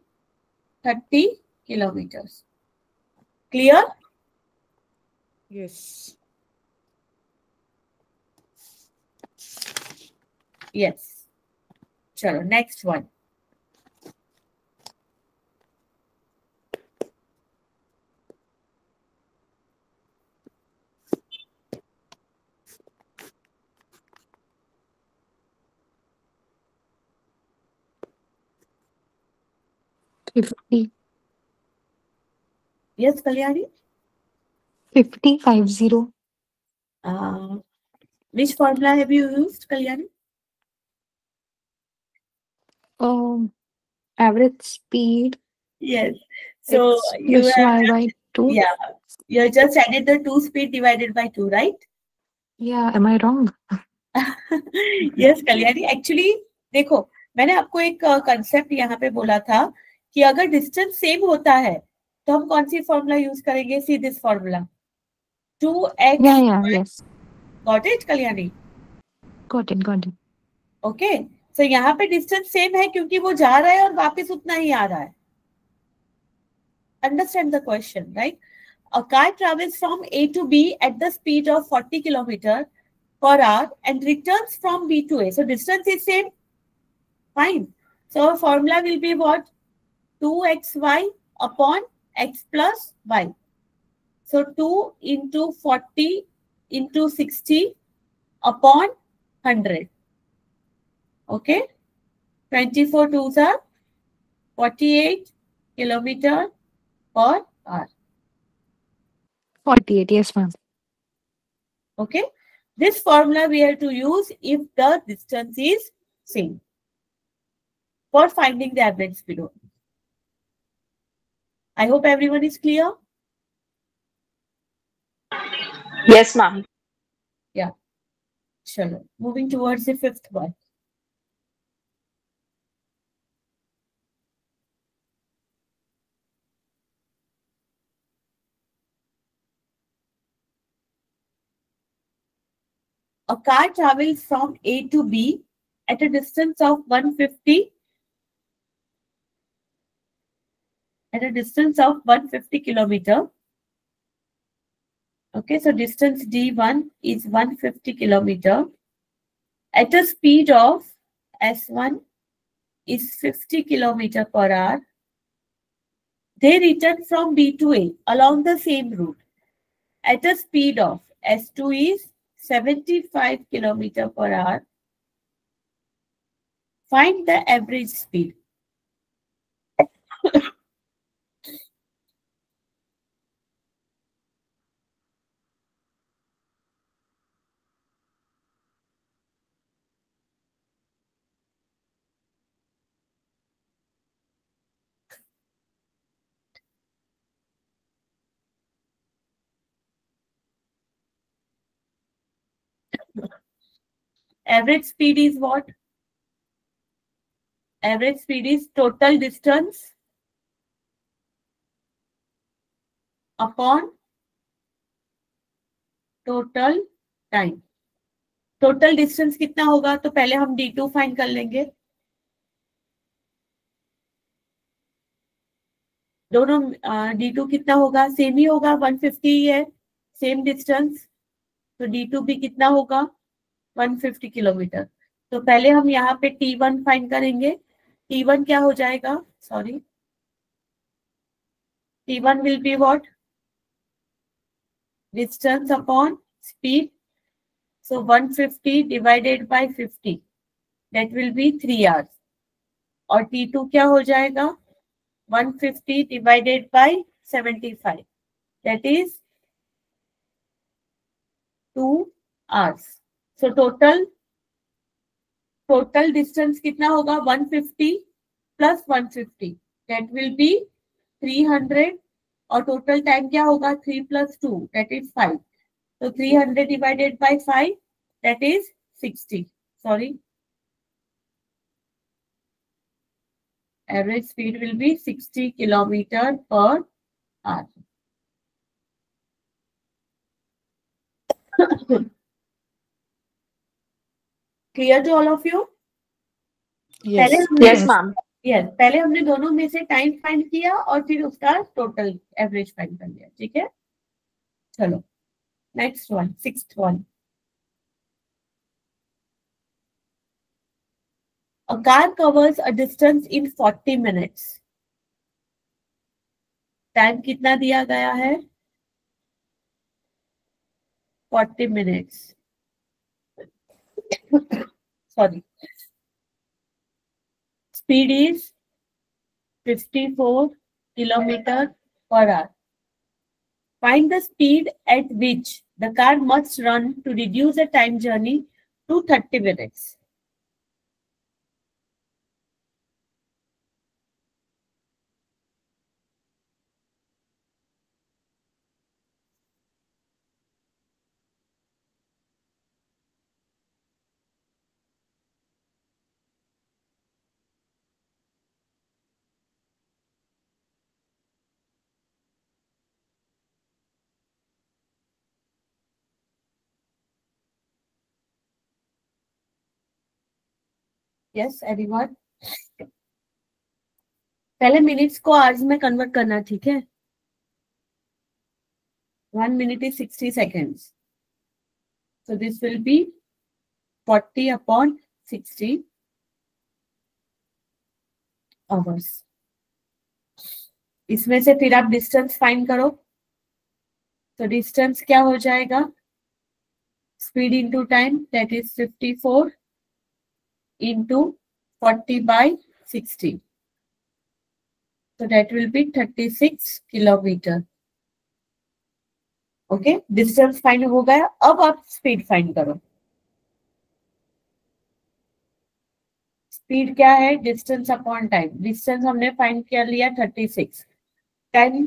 30 kilometers. Clear? Yes. Yes. Chalo, next one. Yes, Kalyani? 50, 50. Which formula have you used, Kalyani? Average speed. Yes. So X you plus have, y by 2. yeah, you just added the 2 speed divided by 2, right? Yeah, am I wrong? Yes, Kalyani actually देखो मैंने आपको एक concept यहाँ पे बोला था कि अगर डिस्टेंस सेम होता है तो हम कौन सी फॉर्मूला यूज करेंगे? See this formula 2x. Yeah, yes. Got it Kalyani? Got it. Okay, so यहाँ पे डिस्टेंस सेम है क्योंकि वो जा रहा है और वापस उतना ही आ रहा है. Understand the question, right? A car travels from A to B at the speed of 40 km per hour and returns from B to A. So distance is same. Fine. So our formula will be what? 2xy upon x plus y. So 2 into 40 into 60 upon 100. Okay. 24 twos are 48 kilometer per hour. 48, yes, ma'am. Okay. This formula we have to use if the distance is same for finding the average speed. I hope everyone is clear. Yes, ma'am. Yeah. Sure. Moving towards the fifth one. A car travels from A to B at a distance of 150 kilometer. Okay, so distance D1 is 150 kilometer at a speed of S1 is 50 kilometer per hour. They return from B to A along the same route at a speed of S2 is 75 kilometer per hour. Find the average speed. Average speed is what? Average speed is total distance upon total time. Total distance कितना होगा? तो पहले हम D2 find कर लेंगे. दोनों D2 कितना होगा? सेम ही होगा, 150 ही है, सेम डिस्टेंस. तो D2 भी कितना होगा? 150 किलोमीटर. तो पहले हम यहाँ पे T1 फाइंड करेंगे. T1 क्या हो जाएगा? Sorry, T1 will be what? Distance upon speed. So 150 divided by 50. That will be 3 hours. और T2 क्या हो जाएगा? 150 divided by 75. That is 2 hours. So total distance कितना होगा? 150 plus 150. That will be 300. और total time क्या होगा? 3 plus 2. That is 5. So 300 divided by 5. That is 60. Sorry. Average speed will be 60 kilometer per hour. Clear to all of you? पहले Yes. हमने Yes, ma'am. Yes पहले हमने दोनों में से टाइम फाइंड किया और फिर उसका टोटल एवरेज फाइंड कर लिया. ठीक है, चलो next one, sixth one. A car covers a distance in 40 minutes. Time कितना दिया गया है? 40 minutes. Sorry. Speed is 54 kilometers per hour. Find the speed at which the car must run to reduce the time journey to 30 minutes. Yes, everyone. पहले minutes को hours में convert करना. ठीक है, 1 minute is 60 seconds. So this will be 40 upon 60 hours. इसमें से फिर आप डिस्टेंस फाइंड करो. तो डिस्टेंस क्या हो जाएगा? Speed into time, that is 54 into 40 by 60. So that will be 36 kilometer. Okay, distance find हो गया. अब आप स्पीड फाइंड करो. स्पीड क्या है? Distance upon time. डिस्टेंस हमने फाइंड कर लिया 36. टाइम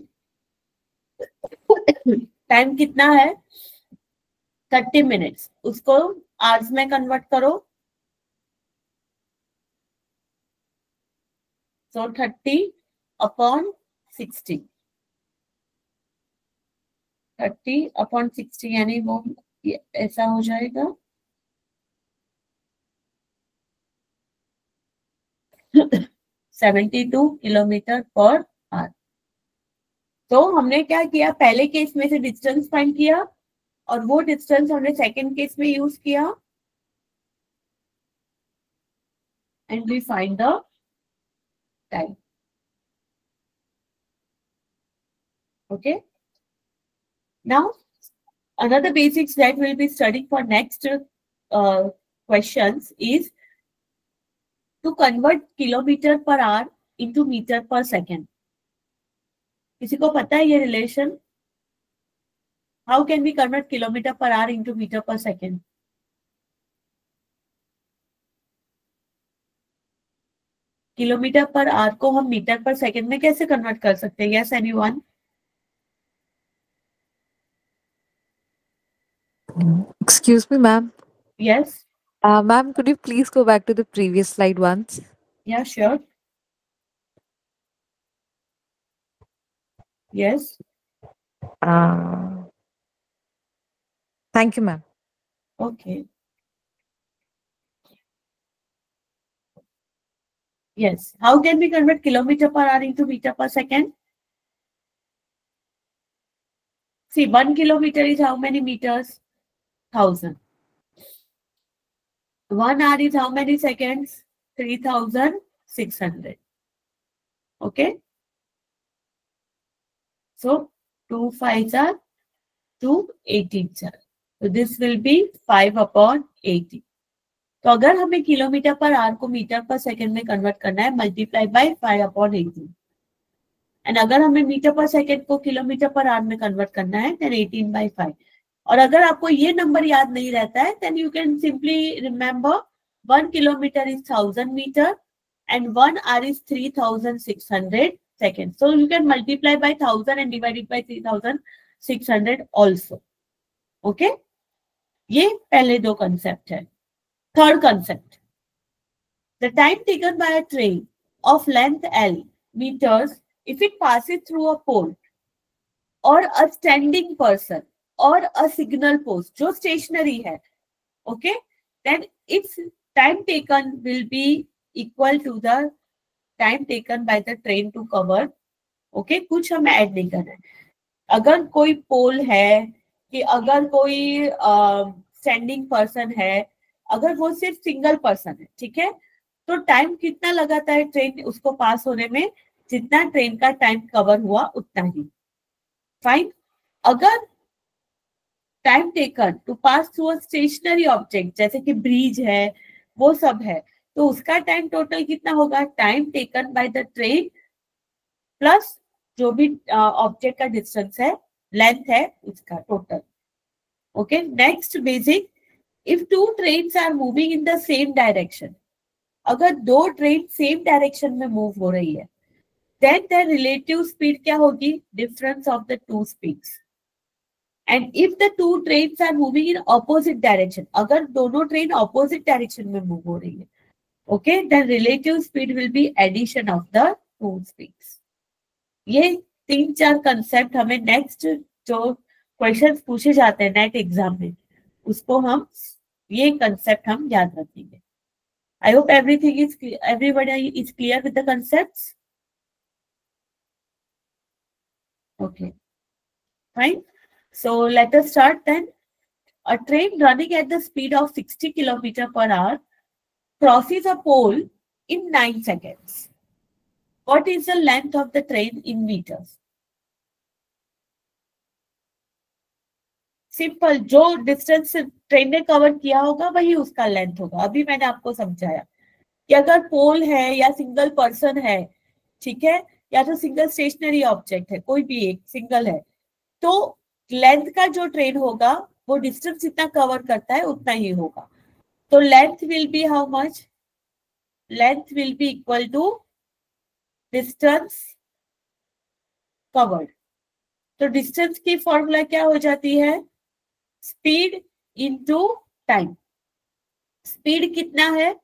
टाइम कितना है? 30 मिनट्स. उसको आवर्स में कन्वर्ट करो. So 30 upon 60. 30 upon 60 यानी वो ऐसा हो जाएगा. 72 किलोमीटर पर आवर. तो हमने क्या किया? पहले केस में से डिस्टेंस फाइंड किया और वो डिस्टेंस हमने सेकंड केस में यूज किया and we find the time. Okay. Now, another basics that we'll be studying for next questions is to convert kilometer per hour into meter per second. किसी को पता है ये relation? How can we convert kilometer per hour into meter per second? Kilometre per our को हम metre पर second में कैसे कन्वर्ट कर सकते हैं? Yes, anyone? Excuse me, ma'am. Yes. Ma'am, could you please go back to the previous slide once? Yeah, sure. Yes. Thank you, ma'am. Okay. Yes. How can we convert kilometer per hour into meter per second? See, 1 kilometer is how many meters? 1000. 1 hour is how many seconds? 3600. Okay. So 2 5s are 2 18s are. So this will be 5 upon 80. तो अगर हमें kilometre per our को metre पर second में convert करना है, multiply by 5 upon 80. And अगर हमें मीटर पर सेकंड को किलोमीटर पर आवर में कन्वर्ट करना है, देन 18 by 5. और अगर आपको ये नंबर याद नहीं रहता है, then you can simply remember 1 kilometre is 1000 metre and 1 hour is 3600 seconds. So you can multiply by 1000 and divide it by 3600 also. Okay? ये पहले दो कंसेप्ट है. Third concept. The time taken by a train of length L meters if it passes through a pole or a standing person or a signal post जो stationary है, okay, then its time taken will be equal to the time taken by the train to cover. Okay, कुछ हमें add नहीं करना है। अगर कोई पोल है कि अगर कोई स्टैंडिंग पर्सन है, अगर वो सिर्फ सिंगल पर्सन है, ठीक है, तो टाइम कितना लगाता है ट्रेन उसको पास होने में, जितना ट्रेन का टाइम कवर हुआ उतना ही। फाइन। अगर time taken to pass through a stationary object जैसे कि ब्रिज है, वो सब है, तो उसका टाइम टोटल कितना होगा, time taken by the train plus जो भी ऑब्जेक्ट का डिस्टेंस है, लेंथ है, उसका total. Okay, next basic, if two trains are moving in the same direction, अगर दो ट्रेन सेम डायरेक्शन में मूव हो रही है, देन द रिलेटिव स्पीड क्या होगी, difference of the two speeds. And if the two trains are moving in opposite direction, अगर दोनों ट्रेन ऑपोजिट डायरेक्शन में मूव हो रही है, okay, then relative speed will be addition of the two speeds. ये 3-4 concept हमें next जो questions पूछे जाते हैं नेट एग्जाम में, उसको हम ये कंसेप्ट हम याद रखेंगे। I hope everybody is clear with the concepts. Okay, fine. So let us start then. A train running at the speed of 60 km per hour crosses a pole in 9 seconds. What is the length of the train in meters? Simple, जो distance train ने cover किया होगा वही उसका length होगा। अभी मैंने आपको समझाया कि अगर पोल है या सिंगल पर्सन है, ठीक है, या तो सिंगल स्टेशनरी ऑब्जेक्ट है, कोई भी एक सिंगल है, तो लेंथ का जो ट्रेन होगा वो डिस्टेंस जितना कवर करता है उतना ही होगा। तो length will be how much, length will be equal to distance covered. तो डिस्टेंस की फॉर्मूला क्या हो जाती है, स्पीड इनटू टाइम। स्पीड कितना है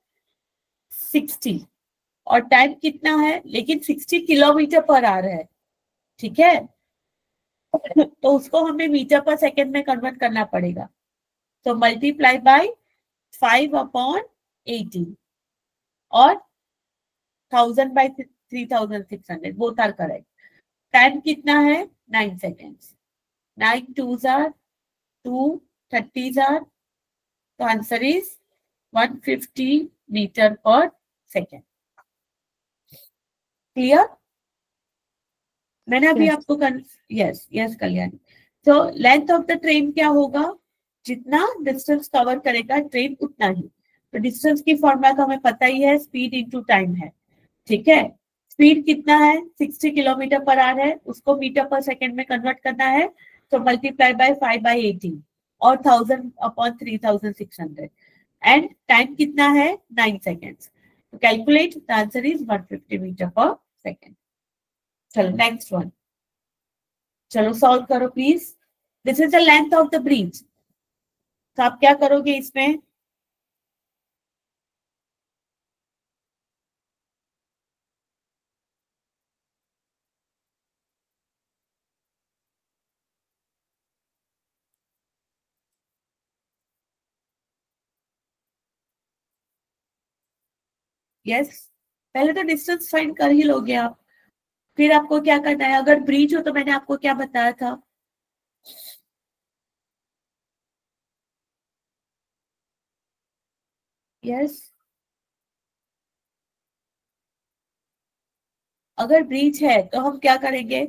60 और टाइम कितना है, लेकिन 60 किलोमीटर पर आवर है, ठीक है, तो उसको हमें मीटर पर सेकेंड में कन्वर्ट करना पड़ेगा। तो मल्टीप्लाई बाय 5/18 और 1000 by 3600, both are correct. Time कितना है 9 seconds, 9 2s are 2, 30s are, तो answer is 150 metre per second. Clear? मैंने अभी Yes. आपको यस कल्याणी। तो लेंथ ऑफ द ट्रेन क्या होगा, जितना डिस्टेंस कवर करेगा ट्रेन उतना ही। तो डिस्टेंस की फॉर्मूला तो हमें पता ही है, स्पीड इनटू टाइम है, ठीक है। स्पीड कितना है 60 किलोमीटर पर आवर है, उसको मीटर पर सेकेंड में कन्वर्ट करना है, तो मल्टीप्लाई बाय 5/18 और 1000/3600 एंड टाइम कितना है 9 सेकेंड्स। तो calculate, the answer is 150 metre per second. चलो नेक्स्ट वन, चलो सॉल्व करो please. This is the length of the bridge, तो आप क्या करोगे इसमें, यस पहले तो डिस्टेंस फाइंड कर ही लोगे आप, फिर आपको क्या करना है, अगर ब्रिज हो तो मैंने आपको क्या बताया था, यस अगर ब्रिज है तो हम क्या करेंगे,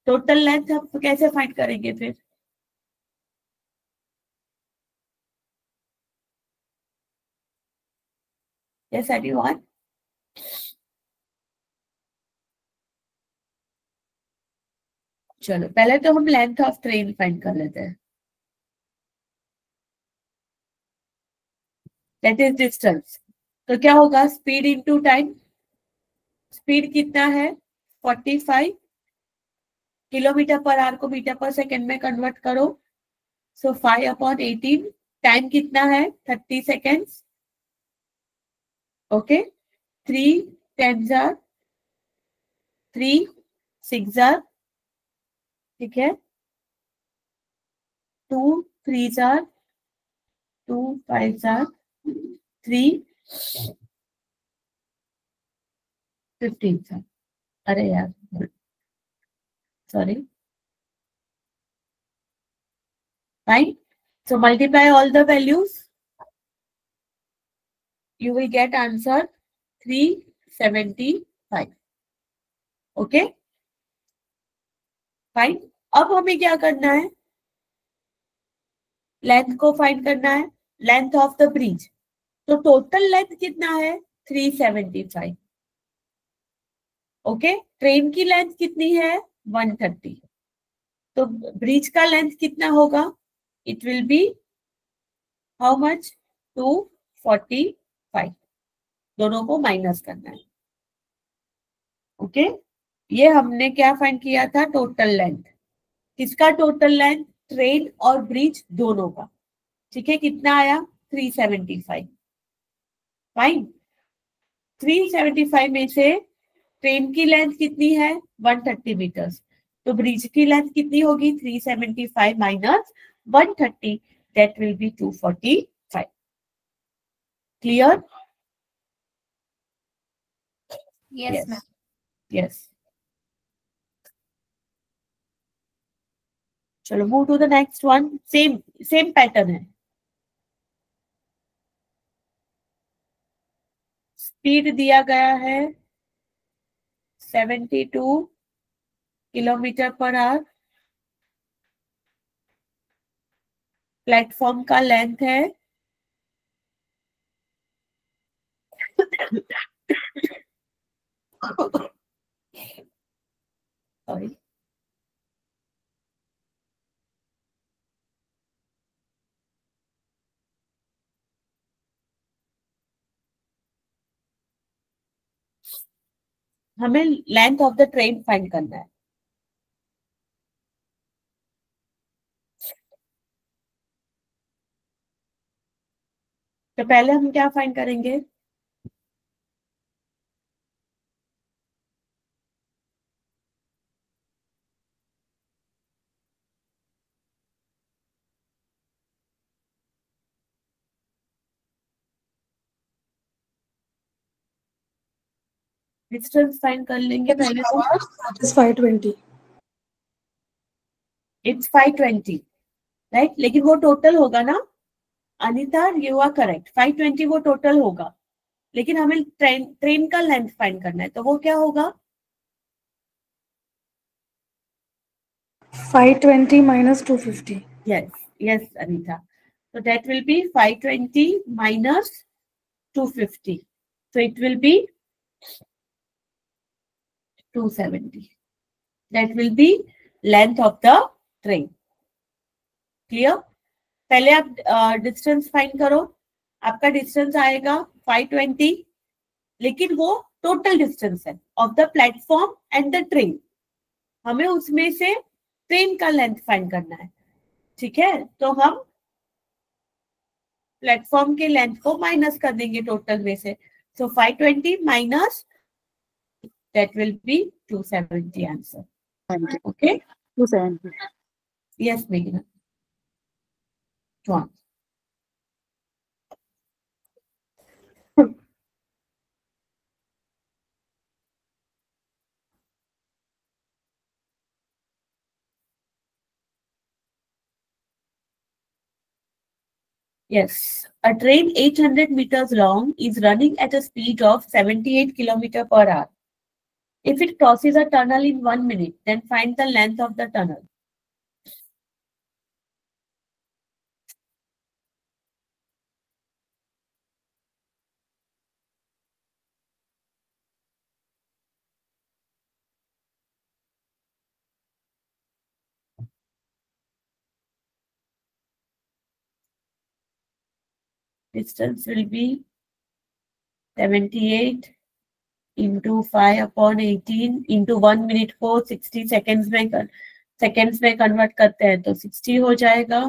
टोटल लेंथ हम कैसे फाइंड करेंगे फिर, यस एनीवन, चलो पहले तो हम लेंथ ऑफ ट्रेन फाइंड कर लेते हैं, दैट इज डिस्टेंस। तो क्या होगा, स्पीड इनटू टाइम। स्पीड कितना है 45 किलोमीटर पर आवर को मीटर पर सेकेंड में कन्वर्ट करो, सो 5/18। टाइम कितना है 30 seconds, okay, 3 10s are 3 6s are, ठीक है, 2 3s are 2 5s are 3 15 था। अरे यार, sorry. Right? So multiply all the values. You will get answer 375. Okay? Fine. अब हमें क्या करना है? लेंथ को फाइंड करना है, लेंथ ऑफ द ब्रिज। तो टोटल लेंथ कितना है? 375। ओके, ट्रेन की लेंथ कितनी है? 130। तो ब्रिज का लेंथ कितना होगा? It will be how much? 245। दोनों को माइनस करना है। ओके, ये हमने क्या फाइंड किया था? Total length. किसका टोटल लेंथ? ट्रेन और ब्रिज दोनों का। ठीक है, कितना आया? 375। फाइन। 375 में से ट्रेन की लेंथ कितनी है? 130 मीटर्स। तो ब्रिज की लेंथ कितनी होगी? 375 minus 130, that will be 245। Clear? Yes, ma'am. Yes. चलो move to the next one. Same pattern है। स्पीड दिया गया है 72 किलोमीटर पर आवर। प्लेटफॉर्म का लेंथ है सॉरी, हमें length of the train find करना है। तो पहले हम क्या फाइंड करेंगे? डिस्टेंस फाइंड कर लेंगे पहले तो। That is 520. It's 520, right? लेकिन वो टोटल होगा ना अनिता, यू आर करेक्ट। 520 वो टोटल होगा, लेकिन हमें ट्रेन का लेंथ फाइंड करना है। तो वो क्या होगा? 520 minus 250. Yes yes Anita, so that will be 520 minus 250, so it will be 270. that will be length of the train. clear? पहले आप डिस्टेंस फाइंड करो। आपका डिस्टेंस आएगा 520, लेकिन वो टोटल डिस्टेंस है of the platform and the train. हमें उसमें से ट्रेन का लेंथ फाइंड करना है। ठीक है, तो हम प्लेटफॉर्म के लेंथ को माइनस कर देंगे टोटल में से। सो 520 minus that will B 270 answer. Okay, 270. Yes मेघना। हाँ, yes, a train 800 meters long is running at a speed of 78 kilometer per hour. If it crosses a tunnel in 1 minute, then find the length of the tunnel. Distance will be 78 into 5 upon 18 into 1 minute को 60 seconds में convert करते हैं तो 60 हो जाएगा।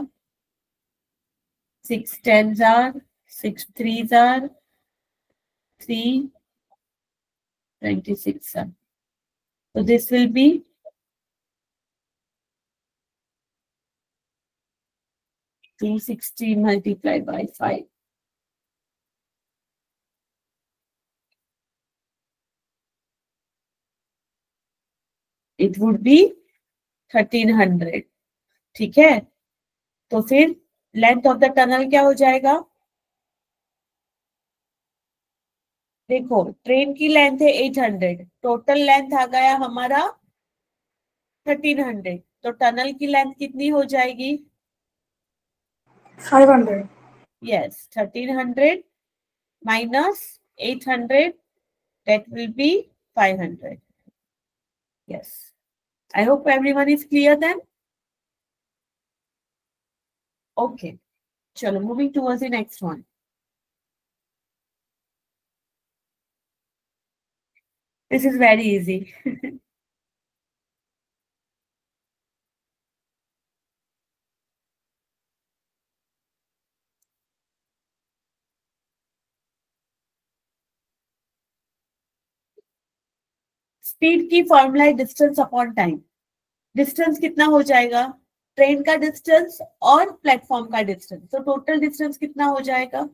6 10s are 6 3s are 3 26 are. So this will be 260 multiplied by 5. It would be 1300। ठीक है, तो फिर लेंथ ऑफ द टनल क्या हो जाएगा? देखो ट्रेन की लेंथ है 800, टोटल लेंथ आ गया हमारा 1300, तो टनल की लेंथ कितनी हो जाएगी? 500. Yes, 1300 minus 800, that will be 500. Yes. I hope everyone is clear then. Okay. Chalo, moving towards the next one. This is very easy. Speed की फॉर्मूला है डिस्टेंस अपॉन टाइम। डिस्टेंस कितना हो जाएगा? Train का distance और platform का distance, तो total distance कितना हो जाएगा?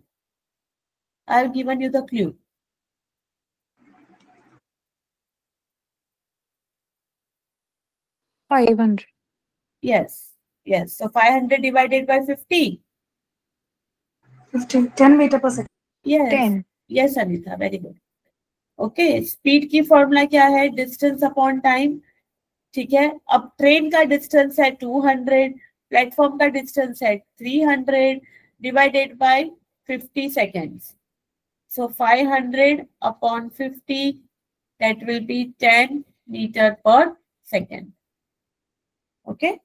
I have given you the clue. $500. Yes, yes. So 500 divided by 50. 10 meter per second. Yes. 10. Yes, Anita, very good. Okay, speed की फॉर्मूला क्या है? Distance upon time. ठीक है, अब ट्रेन का डिस्टेंस है 200, प्लेटफॉर्म का डिस्टेंस है 300 divided by 50 seconds. So 500 upon 50, that will be 10 meter per second. Okay,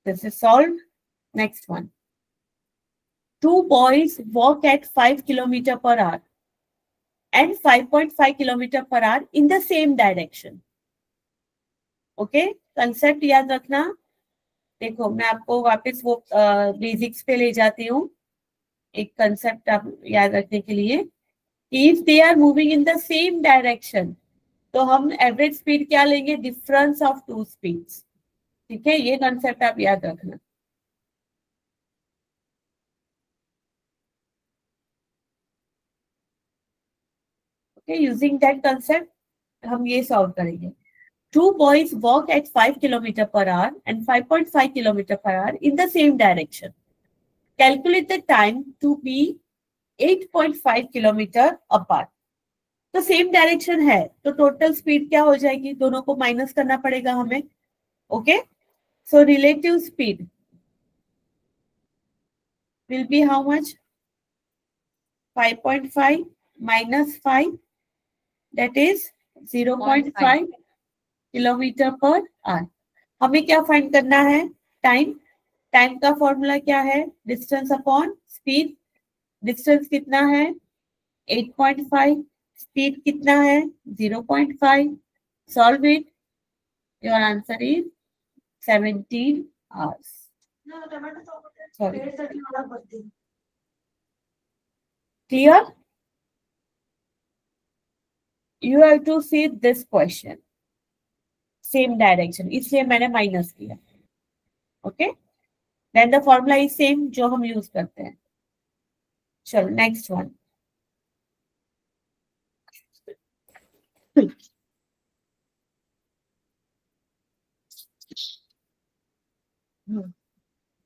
this is solved. Next one. Two boys walk at 5 kilometer per hour and 5.5 kilometer per hour in the same direction. Okay, concept याद रखना। देखो मैं आपको वापस वो basics पे ले जाती हूँ। एक कंसेप्ट आप याद रखने के लिए, if they are moving in the same direction, तो हम एवरेज स्पीड क्या लेंगे? Difference of two speeds. ठीक है, ये कंसेप्ट आप याद रखना। ओके, यूजिंग दैट कंसेप्ट हम ये सॉल्व करेंगे। Two boys walk at 5 kilometer per hour and 5.5 kilometer per hour in the same direction. Calculate the time to be 8.5 kilometer apart. तो सेम डायरेक्शन है, तो टोटल स्पीड क्या हो जाएगी? दोनों को माइनस करना पड़ेगा हमें। Okay, so relative speed will be how much? 5.5 minus 5, that is 0.5 kilometre per our. हमें क्या फाइंड करना है? टाइम। टाइम का फॉर्मूला क्या है? Distance upon speed. डिस्टेंस कितना है? 8.5। स्पीड कितना है? 0.5। Solve it, your answer is 17 hours. Sorry. Clear? You have to see this question. Same direction, इसलिए मैंने माइनस किया। Okay, then the formula is same जो हम यूज करते हैं। चलो next one.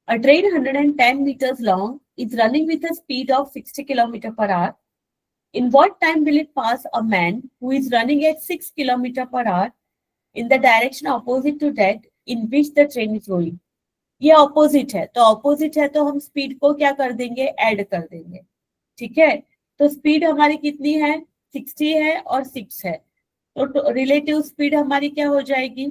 A train 110 meters long is running with a speed of 60 km per hour. In what time will it pass a man who is running at 6 km per hour in the direction opposite to that in which the train is going? ये opposite है, तो opposite है तो हम speed को क्या कर देंगे? ऐड कर देंगे। ठीक है, तो स्पीड हमारी कितनी है? 60 है और 6 है, तो रिलेटिव स्पीड हमारी क्या हो जाएगी?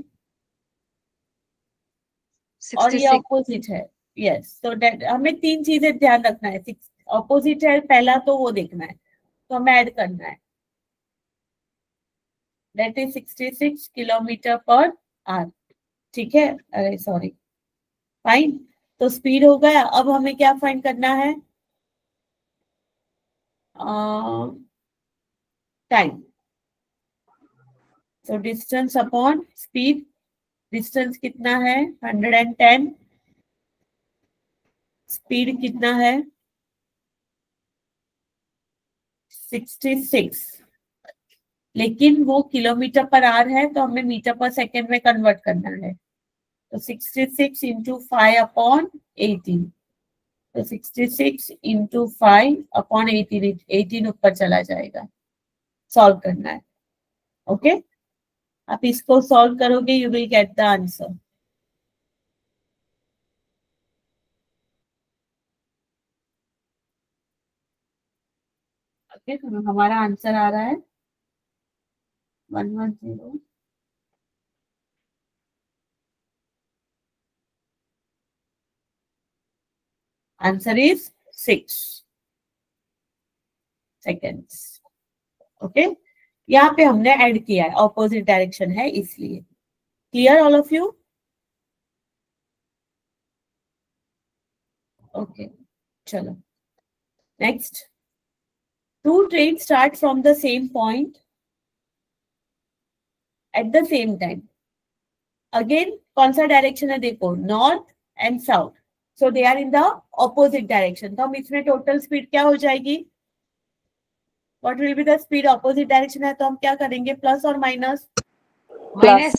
66. और ये ऑपोजिट है। यस, तो हमें तीन चीजें ध्यान रखना है। ऑपोजिट है पहला, तो वो देखना है, तो हमें ऐड करना है। That is 66 kilometre per our. ठीक है, अरे सॉरी, फाइन। तो स्पीड हो गया, अब हमें क्या फाइंड करना है? Time. So distance upon speed. Distance कितना है? 110। स्पीड कितना है? 66। लेकिन वो किलोमीटर पर आवर है तो हमें मीटर पर सेकेंड में कन्वर्ट करना है। तो 66 इंटू 5 अपॉन 18, तो 66 इंटू 5 अपॉन 18, 18 ऊपर चला जाएगा। सॉल्व करना है। ओके, आप इसको सॉल्व करोगे, you will get the answer. Okay, तो हमारा आंसर आ रहा है 110। Answer is 6 seconds. ओके, यहाँ पे हमने ऐड किया है, ऑपोजिट डायरेक्शन है इसलिए। Clear all of you? Okay, चलो next. 2 trains start from the same point at the same time. Again, कौन सा डायरेक्शन है देखो, north and south, so they are in the opposite direction. तो हम इसमें टोटल स्पीड क्या हो जाएगी? What will be the speed? Opposite direction है तो हम क्या करेंगे, प्लस और minus? Minus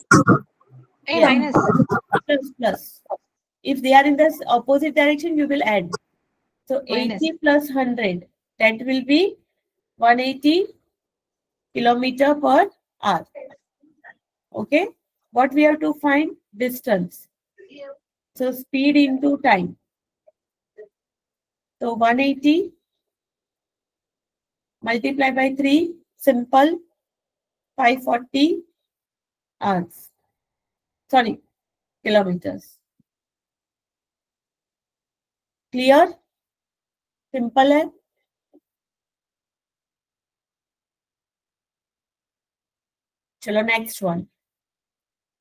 minus plus. If they are in the opposite direction, you will add. So Minus. 80 plus 100, that will be 180 kilometer per hour. Okay, what we have to find? Distance. So speed into time. So 180 multiply by 3, simple, 540 hours. Sorry, kilometers. Clear? Simple है। चलो next one.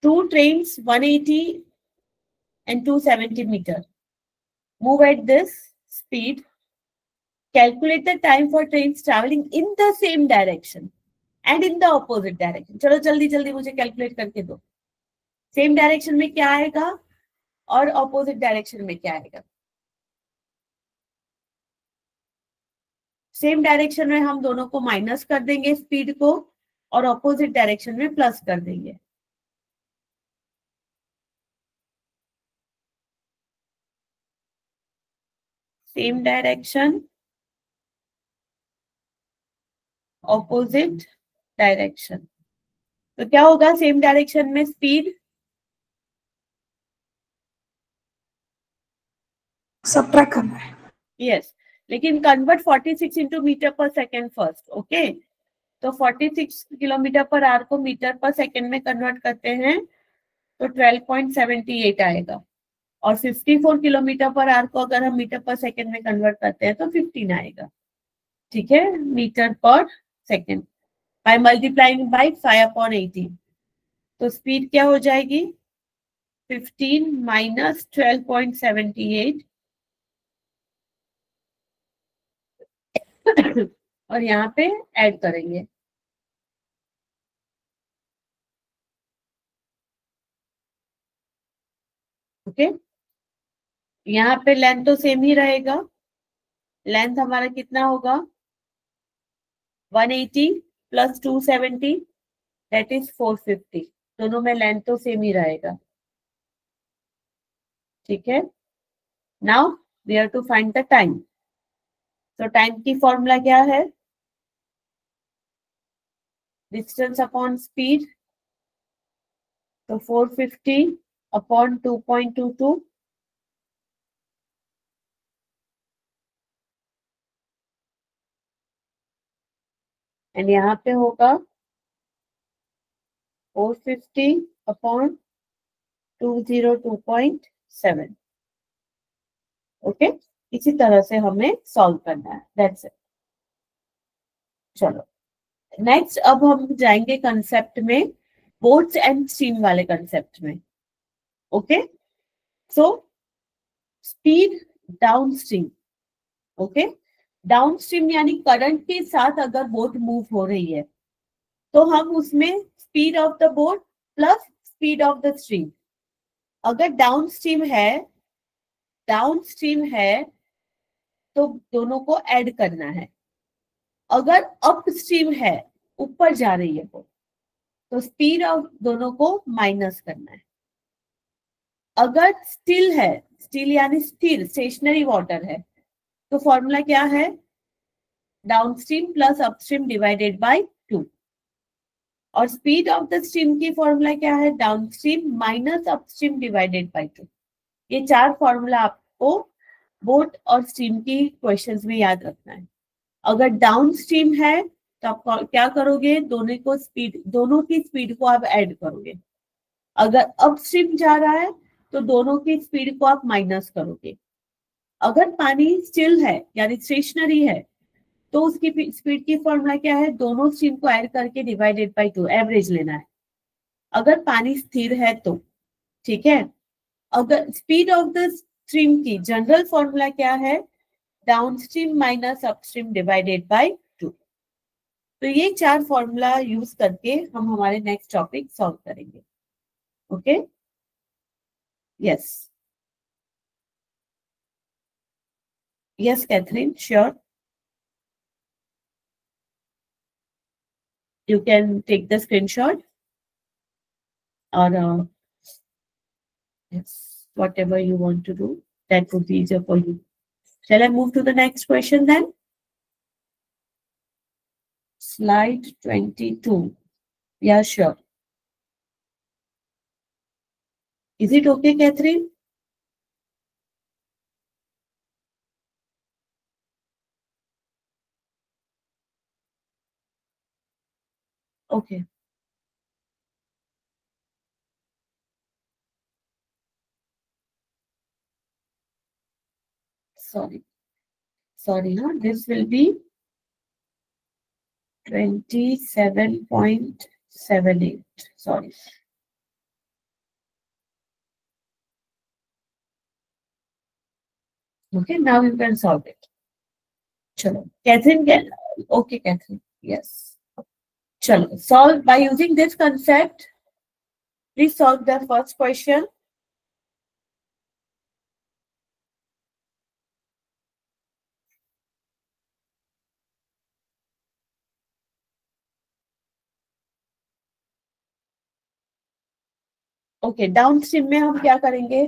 2 trains 180 and 270 meter move at this speed. Calculate the time for trains traveling in the same direction and in the opposite direction. चलो जल्दी जल्दी मुझे calculate करके दो। Same direction में क्या आएगा और ऑपोजिट डायरेक्शन में क्या आएगा? सेम डायरेक्शन में हम दोनों को माइनस कर देंगे स्पीड को, और ऑपोजिट डायरेक्शन में प्लस कर देंगे। सेम डायरेक्शन, ऑपोजिट डायरेक्शन, तो क्या होगा? सेम डायरेक्शन में स्पीड सब्ट्रैक्ट करना है। यस, लेकिन convert 46 into metre per second first. Okay, तो 46 किलोमीटर पर आवर को मीटर पर सेकेंड में कन्वर्ट करते हैं तो 12.78 आएगा, और 54 किलोमीटर पर आवर को अगर हम मीटर पर सेकेंड में कन्वर्ट करते हैं तो 15 आएगा। ठीक है, metre per second by multiplying by 5 upon 18, तो स्पीड क्या हो जाएगी? 15 माइनस 12.78 और यहाँ पे ऐड करेंगे। ओके, यहाँ पे लेंथ तो सेम ही रहेगा। लेंथ हमारा कितना होगा? 180 प्लस 270, दैट इज 450। दोनों में लेंथ तो सेम ही रहेगा। ठीक है, now we have to find the time. तो टाइम की फॉर्मूला क्या है? डिस्टेंस अपॉन स्पीड, तो 450 अपॉन 2.22, एंड यहाँ पे होगा 450 अपॉन 202.7। ओके, इसी तरह से हमें सॉल्व करना है। That's it. चलो नेक्स्ट, अब हम जाएंगे कंसेप्ट में, बोट्स एंड स्ट्रीम वाले कंसेप्ट में। Okay, so speed down stream. Okay, down stream यानी करंट के साथ अगर बोट मूव हो रही है तो हम उसमें speed of the boat plus speed of the stream, अगर डाउन स्ट्रीम है तो दोनों को ऐड करना है। अगर अप स्ट्रीम है ऊपर जा रही है वो, तो स्पीड ऑफ दोनों को माइनस करना है। अगर स्टिल है, स्टिल यानी स्थिर स्टेशनरी वाटर है, तो फॉर्मूला क्या है, downstream plus upstream divided by 2। और स्पीड ऑफ द स्ट्रीम की फॉर्मूला क्या है, downstream minus upstream divided by 2। ये 4 फॉर्मूला आपको बोट और स्ट्रीम की क्वेश्चंस में याद रखना है। अगर डाउनस्ट्रीम है तो आप क्या करोगे, दोनों की स्पीड को आप ऐड करोगे। अगर अपस्ट्रीम जा रहा है तो दोनों की स्पीड को आप माइनस करोगे। अगर पानी स्टिल है यानी स्टेशनरी है, तो उसकी स्पीड की फॉर्मूला क्या है, दोनों स्ट्रीम को ऐड करके डिवाइडेड बाय 2, एवरेज लेना है। अगर पानी स्थिर है तो, ठीक है। अगर स्पीड ऑफ द स्ट्रीम की जनरल फॉर्मूला क्या है, downstream minus upstream divided by 2। तो ये 4 फॉर्मूला यूज करके हम हमारे नेक्स्ट टॉपिक सॉल्व करेंगे। Okay, yes yes Catherine, sure, you can take the screenshot or yes, whatever you want to do, that would be easier for you. Shall I move to the next question then? Slide 22. Yeah, sure. Is it okay, Catherine? Okay. Sorry, huh? This will be 27.78. Sorry. Okay, now you can solve it. Chalo. Catherine can. Okay, Catherine. Yes. Chalo. Solve by using this concept. Please solve the first question. Okay, downstream में हम क्या करेंगे,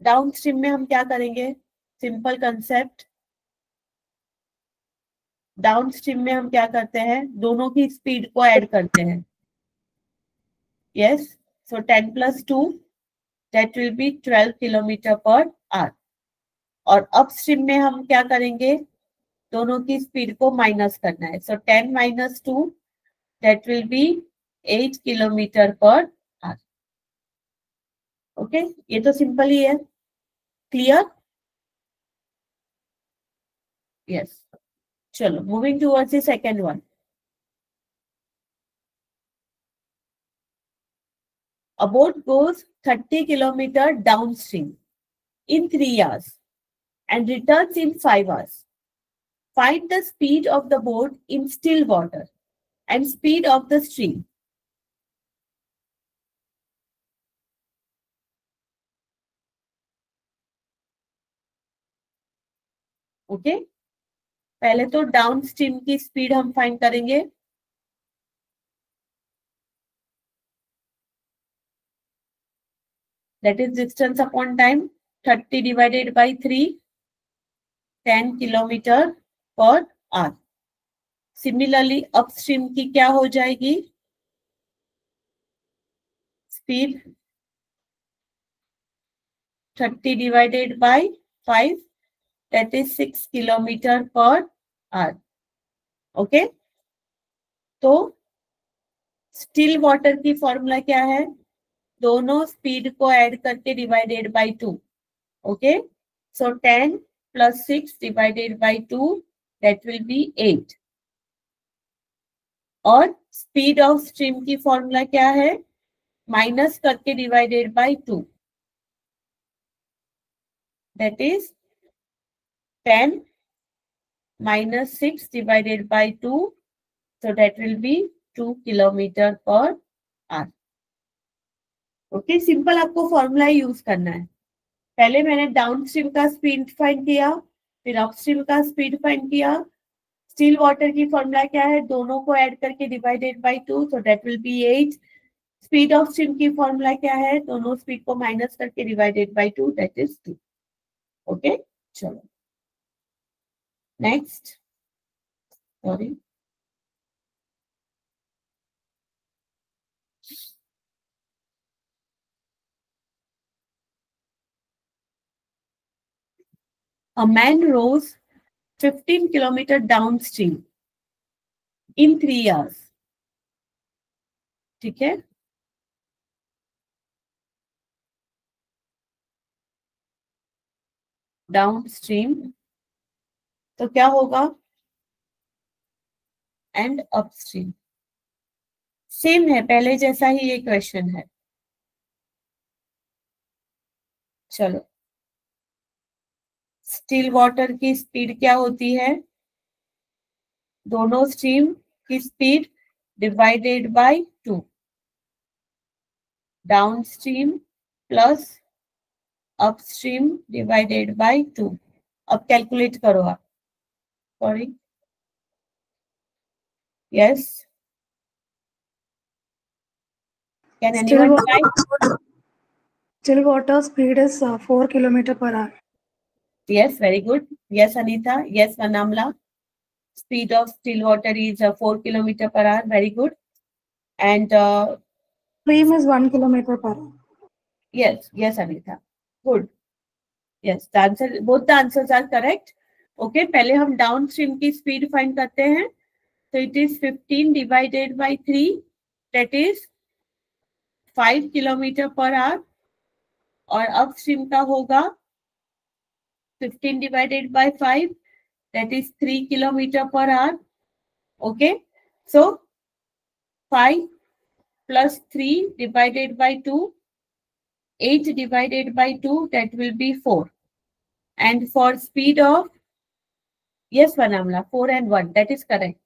downstream में हम क्या करेंगे, simple concept. Downstream में हम क्या करते हैं, दोनों की स्पीड को ऐड करते हैं। Yes, so 10 + 2 that will B 12 km/h। और अपस्ट्रीम में हम क्या करेंगे, दोनों की स्पीड को माइनस करना है। सो 10 - 2 that will be 8 km/h। Okay, ये तो सिंपल ही है, क्लियर, यस। चलो, moving towards the second one. A boat goes 30 km downstream in 3 hours and returns in 5 hours. Find the speed of the boat in still water and speed of the stream. Okay, पहले तो down stream की speed हम find करेंगे। That is distance upon time, 30 divided by 3, 10 km/h। Similarly upstream की क्या हो जाएगी, speed 30 divided by 5, that is 6 km/h। Okay, तो स्टिल वाटर की फॉर्मूला क्या है, दोनों स्पीड को ऐड करके divided by 2। Okay, so 10 + 6 divided by 2 that will be 8। और स्पीड ऑफ स्ट्रीम की फॉर्मूला क्या है, माइनस करके divided by 2, that is 10 - 6 divided by 2, so that will be 2 km/h। Okay, simple आपको फॉर्मूला यूज करना है। पहले मैंने डाउन स्ट्रीम का स्पीड फाइंड किया, फिर अपस्ट्रीम का स्पीड फाइंड किया, स्टिल वाटर की फॉर्मूला क्या है, दोनों को ऐड करके divided by 2, so that will be 8. Speed of stream की फॉर्मूला क्या है, दोनों स्पीड को माइनस करके divided by 2, that is 2. Okay, चलो next. Sorry, a man rows 15 kilometer downstream in 3 hours. ठीक है, डाउनस्ट्रीम तो क्या होगा, एंड अपस्ट्रीम. सेम है, पहले जैसा ही ये क्वेश्चन है. चलो, स्टिल वाटर की स्पीड क्या होती है, दोनों स्ट्रीम की speed divided by 2. Downstream plus upstream divided by 2. अब कैलकुलेट करो आप. Sorry, yes, can anyone try? Still water speed is 4 km/h. Yes, very good. Yes, Anita. Yes, Vanamla. Speed of still water is 4 km/h. Very good. And Stream is 1 km/h. yes, yes, Anita. Good. Yes, the answer, both the answers are correct. Okay, पहले हम downstream की speed find करते हैं. So it is 15 divided by 3. That is 5 km/h. और upstream का होगा 15 divided by 5. That is 3 km/h. Okay, so 5 plus 3 divided by 2, 8 divided by 2, that will be 4. And for speed of, yes, Vanamla, 4 and 1, that is correct.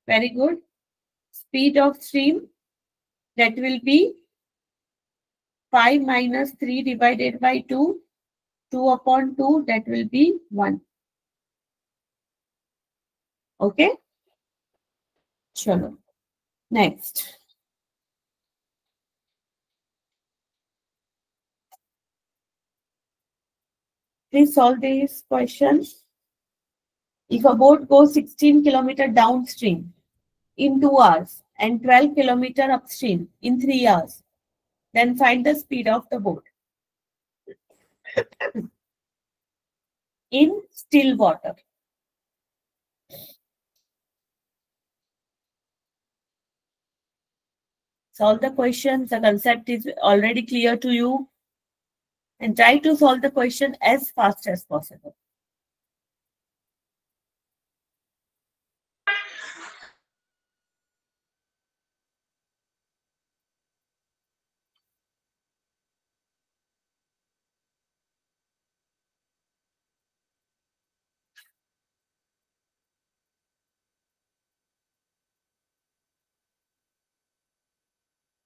Very good. Speed of stream, that will be 5 minus 3 divided by 2, 2 upon 2, that will be 1. Okay? Chalo. Next. Please solve these questions. If a boat goes 16 km downstream in 2 hours and 12 km upstream in 3 hours, then find the speed of the boat. In still water. Solve the questions. The concept is already clear to you. And try to solve the question as fast as possible.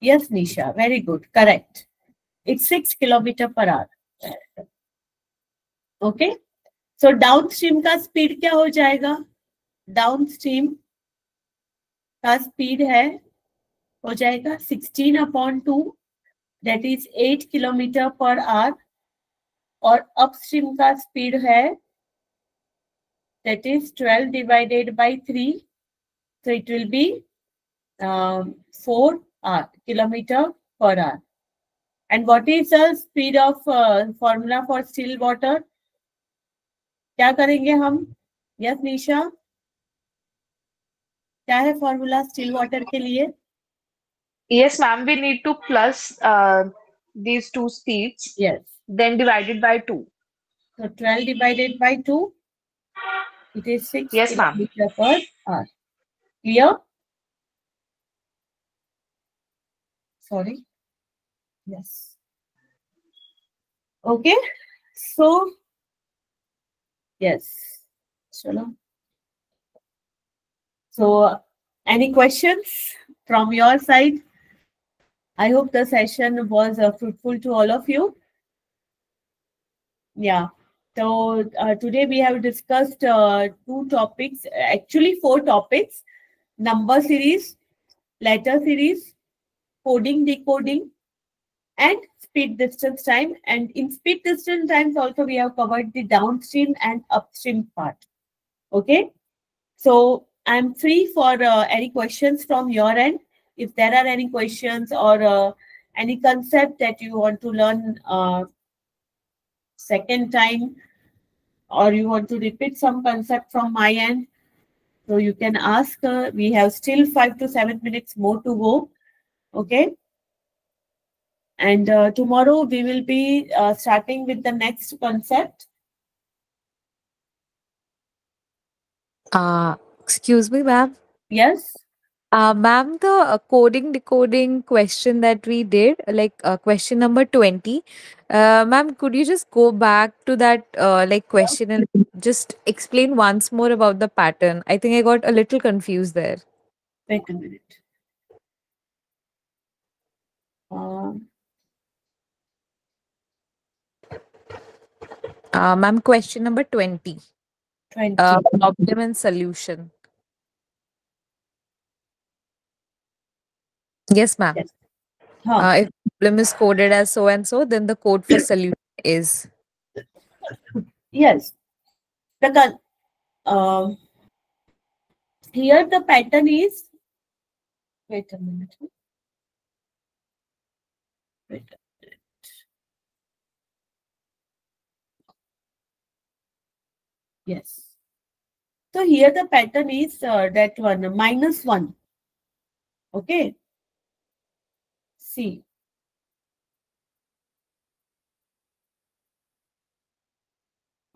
Yes, Nisha, very good. Correct. It's 6 km/h. Okay. So downstream का speed क्या हो जाएगा? Downstream का speed है हो जाएगा 16 upon 2, that is 8 km/h. और upstream का speed है that is 12 divided by 3, so it will be 4 km/h. And what is the speed of formula for still water? क्या करेंगे हम? Yes, Nisha. क्या है formula still water के लिए? Yes, ma'am. We need to plus these two speeds. Yes. Then divided by 2. So 12 divided by 2. It is 6 Yes, ma'am. km/h. Clear? Sorry. Yes. Okay. So, yes. Chalo. So, any questions from your side? I hope the session was fruitful to all of you. Yeah. So today we have discussed 2 topics, actually 4 topics: number series, letter series, coding, decoding, and speed distance time. And in speed distance times also we have covered the downstream and upstream part. Okay. So I'm free for any questions from your end. If there are any questions or any concept that you want to learn second time, or you want to repeat some concept from my end, so you can ask. We have still 5 to 7 minutes more to go. Okay. And tomorrow we will be starting with the next concept. Excuse me, ma'am. Yes. Ma'am, the coding decoding question that we did, like question number 20, ma'am, could you just go back to that like question and just explain once more about the pattern? I think I got a little confused there. Wait a minute. Ma'am, question number 20. 20. Problem and solution. Yes, ma'am. Yes. If problem is coded as so and so, then the code for solution is. Yes. Here the pattern is. Wait a minute. Wait a minute. Yes. So here the pattern is that one, -1. Okay. See.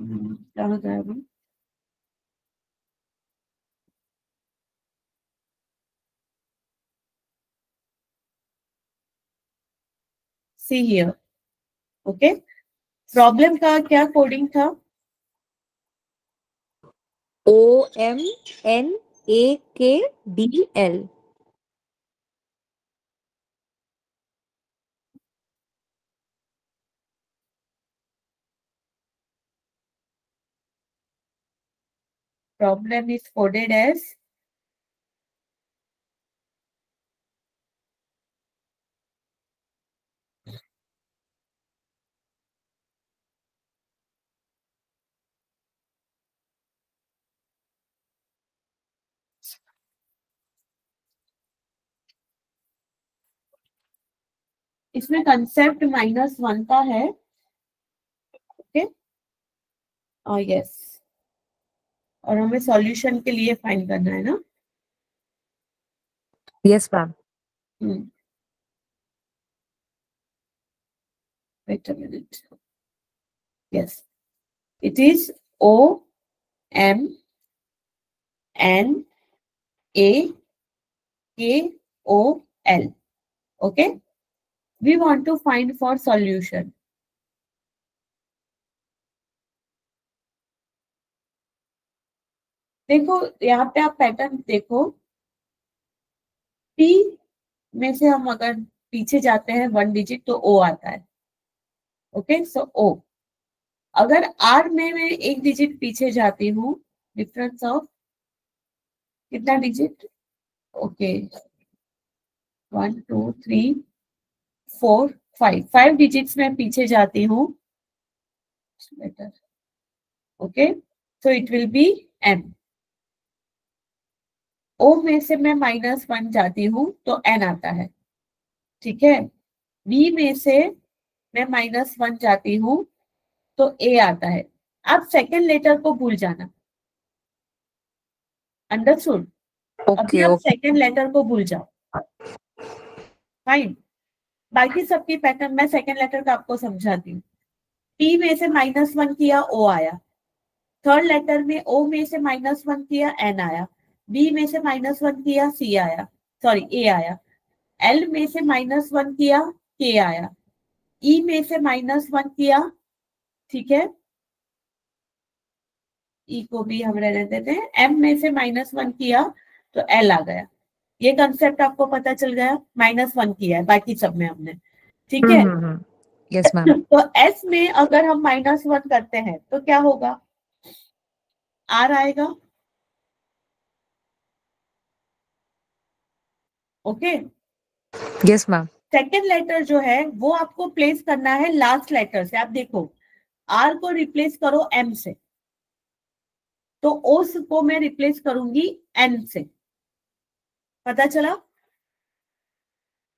कहाँ गया वो? See here. Okay. Problem का क्या coding था? OMNAKDL. Problem is coded as इसमें concept -1 का है. Okay. Yes. और हमें सॉल्यूशन के लिए फाइंड करना है ना? Yes, ma'am. Wait a minute. Yes. It is OMNAKOL. Okay. We want to find for solution. देखो यहाँ पे आप पैटर्न देखो. P में से हम अगर पीछे जाते हैं 1 डिजिट तो O आता है. ओके. सो O. अगर R में मैं 1 डिजिट पीछे जाती हूँ, डिफरेंस ऑफ कितना डिजिट? ओके. 1 2 3 4 5 डिजिट्स में पीछे जाती हूँ. Better. Okay. So it will B M. O में से मैं -1 जाती हूँ तो N आता है. ठीक है. B में से मैं -1 जाती हूँ तो A आता है. आप सेकेंड लेटर को भूल जाना. अंडरस्टूड? अभी आप सेकेंड लेटर को भूल जाओ. फाइन. बाकी सबकी पैटर्न मैं सेकेंड लेटर का आपको समझाती हूँ. P में से -1 किया, O आया. थर्ड लेटर में O में से -1 किया, N आया. B में से -1 किया, C आया. सॉरी, A आया. L में से -1 किया, K आया. E में से -1 किया. ठीक है. E को भी हम रहने देते हैं. M में से -1 किया तो L आ गया. ये कंसेप्ट आपको पता चल गया. -1 किया है बाकी सब में हमने. ठीक है. Yes, ma'am. तो S में अगर हम -1 करते हैं तो क्या होगा? R आएगा. Okay. Yes, ma'am. Second letter जो है वो आपको प्लेस करना है लास्ट लेटर से. आप देखो, R को रिप्लेस करो M से, तो O को मैं रिप्लेस करूंगी N से. पता चला?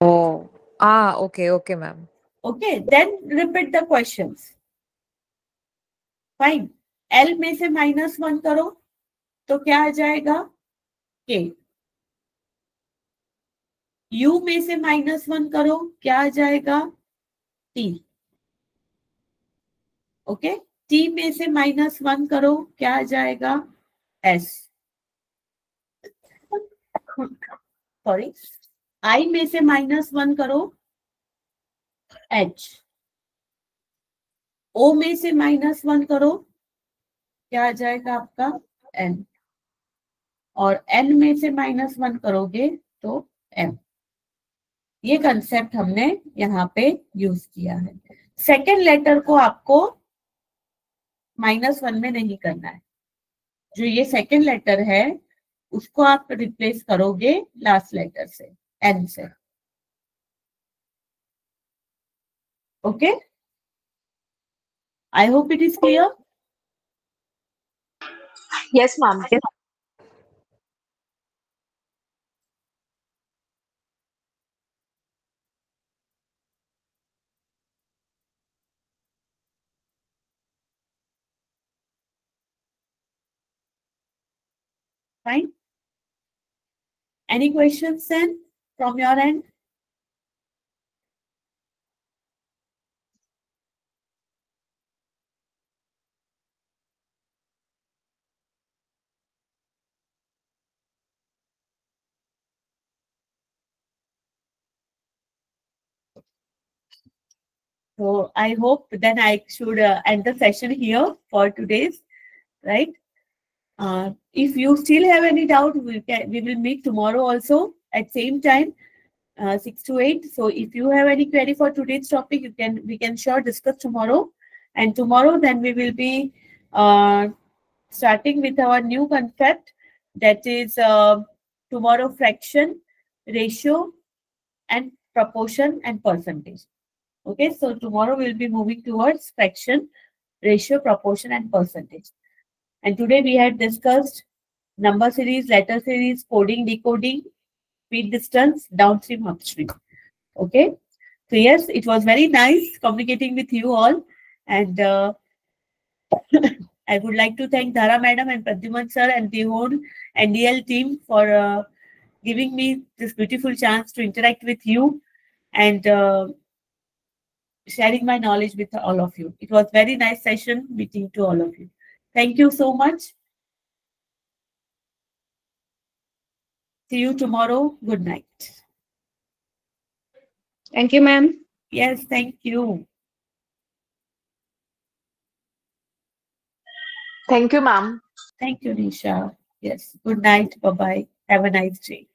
Oh. Okay, okay, ma'am. Okay, then repeat the questions. Fine. L में से -1 करो तो क्या आ जाएगा? K. U में से -1 करो, क्या आ जाएगा? T. ओके. T में से -1 करो, क्या आ जाएगा? S. सॉरी. I में से -1 करो, H. O में से -1 करो, क्या आ जाएगा आपका? N. और N में से -1 करोगे तो M. ये कंसेप्ट हमने यहाँ पे यूज किया है. सेकेंड लेटर को आपको -1 में नहीं करना है. जो ये सेकेंड लेटर है उसको आप रिप्लेस करोगे लास्ट लेटर से, N से. Okay. I hope it is clear. Yes, ma'am. Fine. Any questions then from your end? So I hope then I should end the session here for today's, right? If you still have any doubt, we will meet tomorrow also at same time, 6 to 8. So if you have any query for today's topic, we can sure discuss tomorrow. And tomorrow then we will be starting with our new concept, that is tomorrow fraction, ratio, and proportion and percentage. Okay, so tomorrow we'll be moving towards fraction, ratio, proportion, and percentage. And today we had discussed number series, letter series, coding, decoding, speed, distance, downstream, upstream. Okay, so yes, it was very nice communicating with you all. And I would like to thank Dhara Madam and Pradyuman Sir and the whole NDL team for giving me this beautiful chance to interact with you and sharing my knowledge with all of you. It was very nice session meeting to all of you. Thank you so much. See you tomorrow. Good night. Thank you, ma'am. Yes, thank you. Thank you, ma'am. Thank you, Nisha. Yes, good night. Bye-bye. Have a nice day.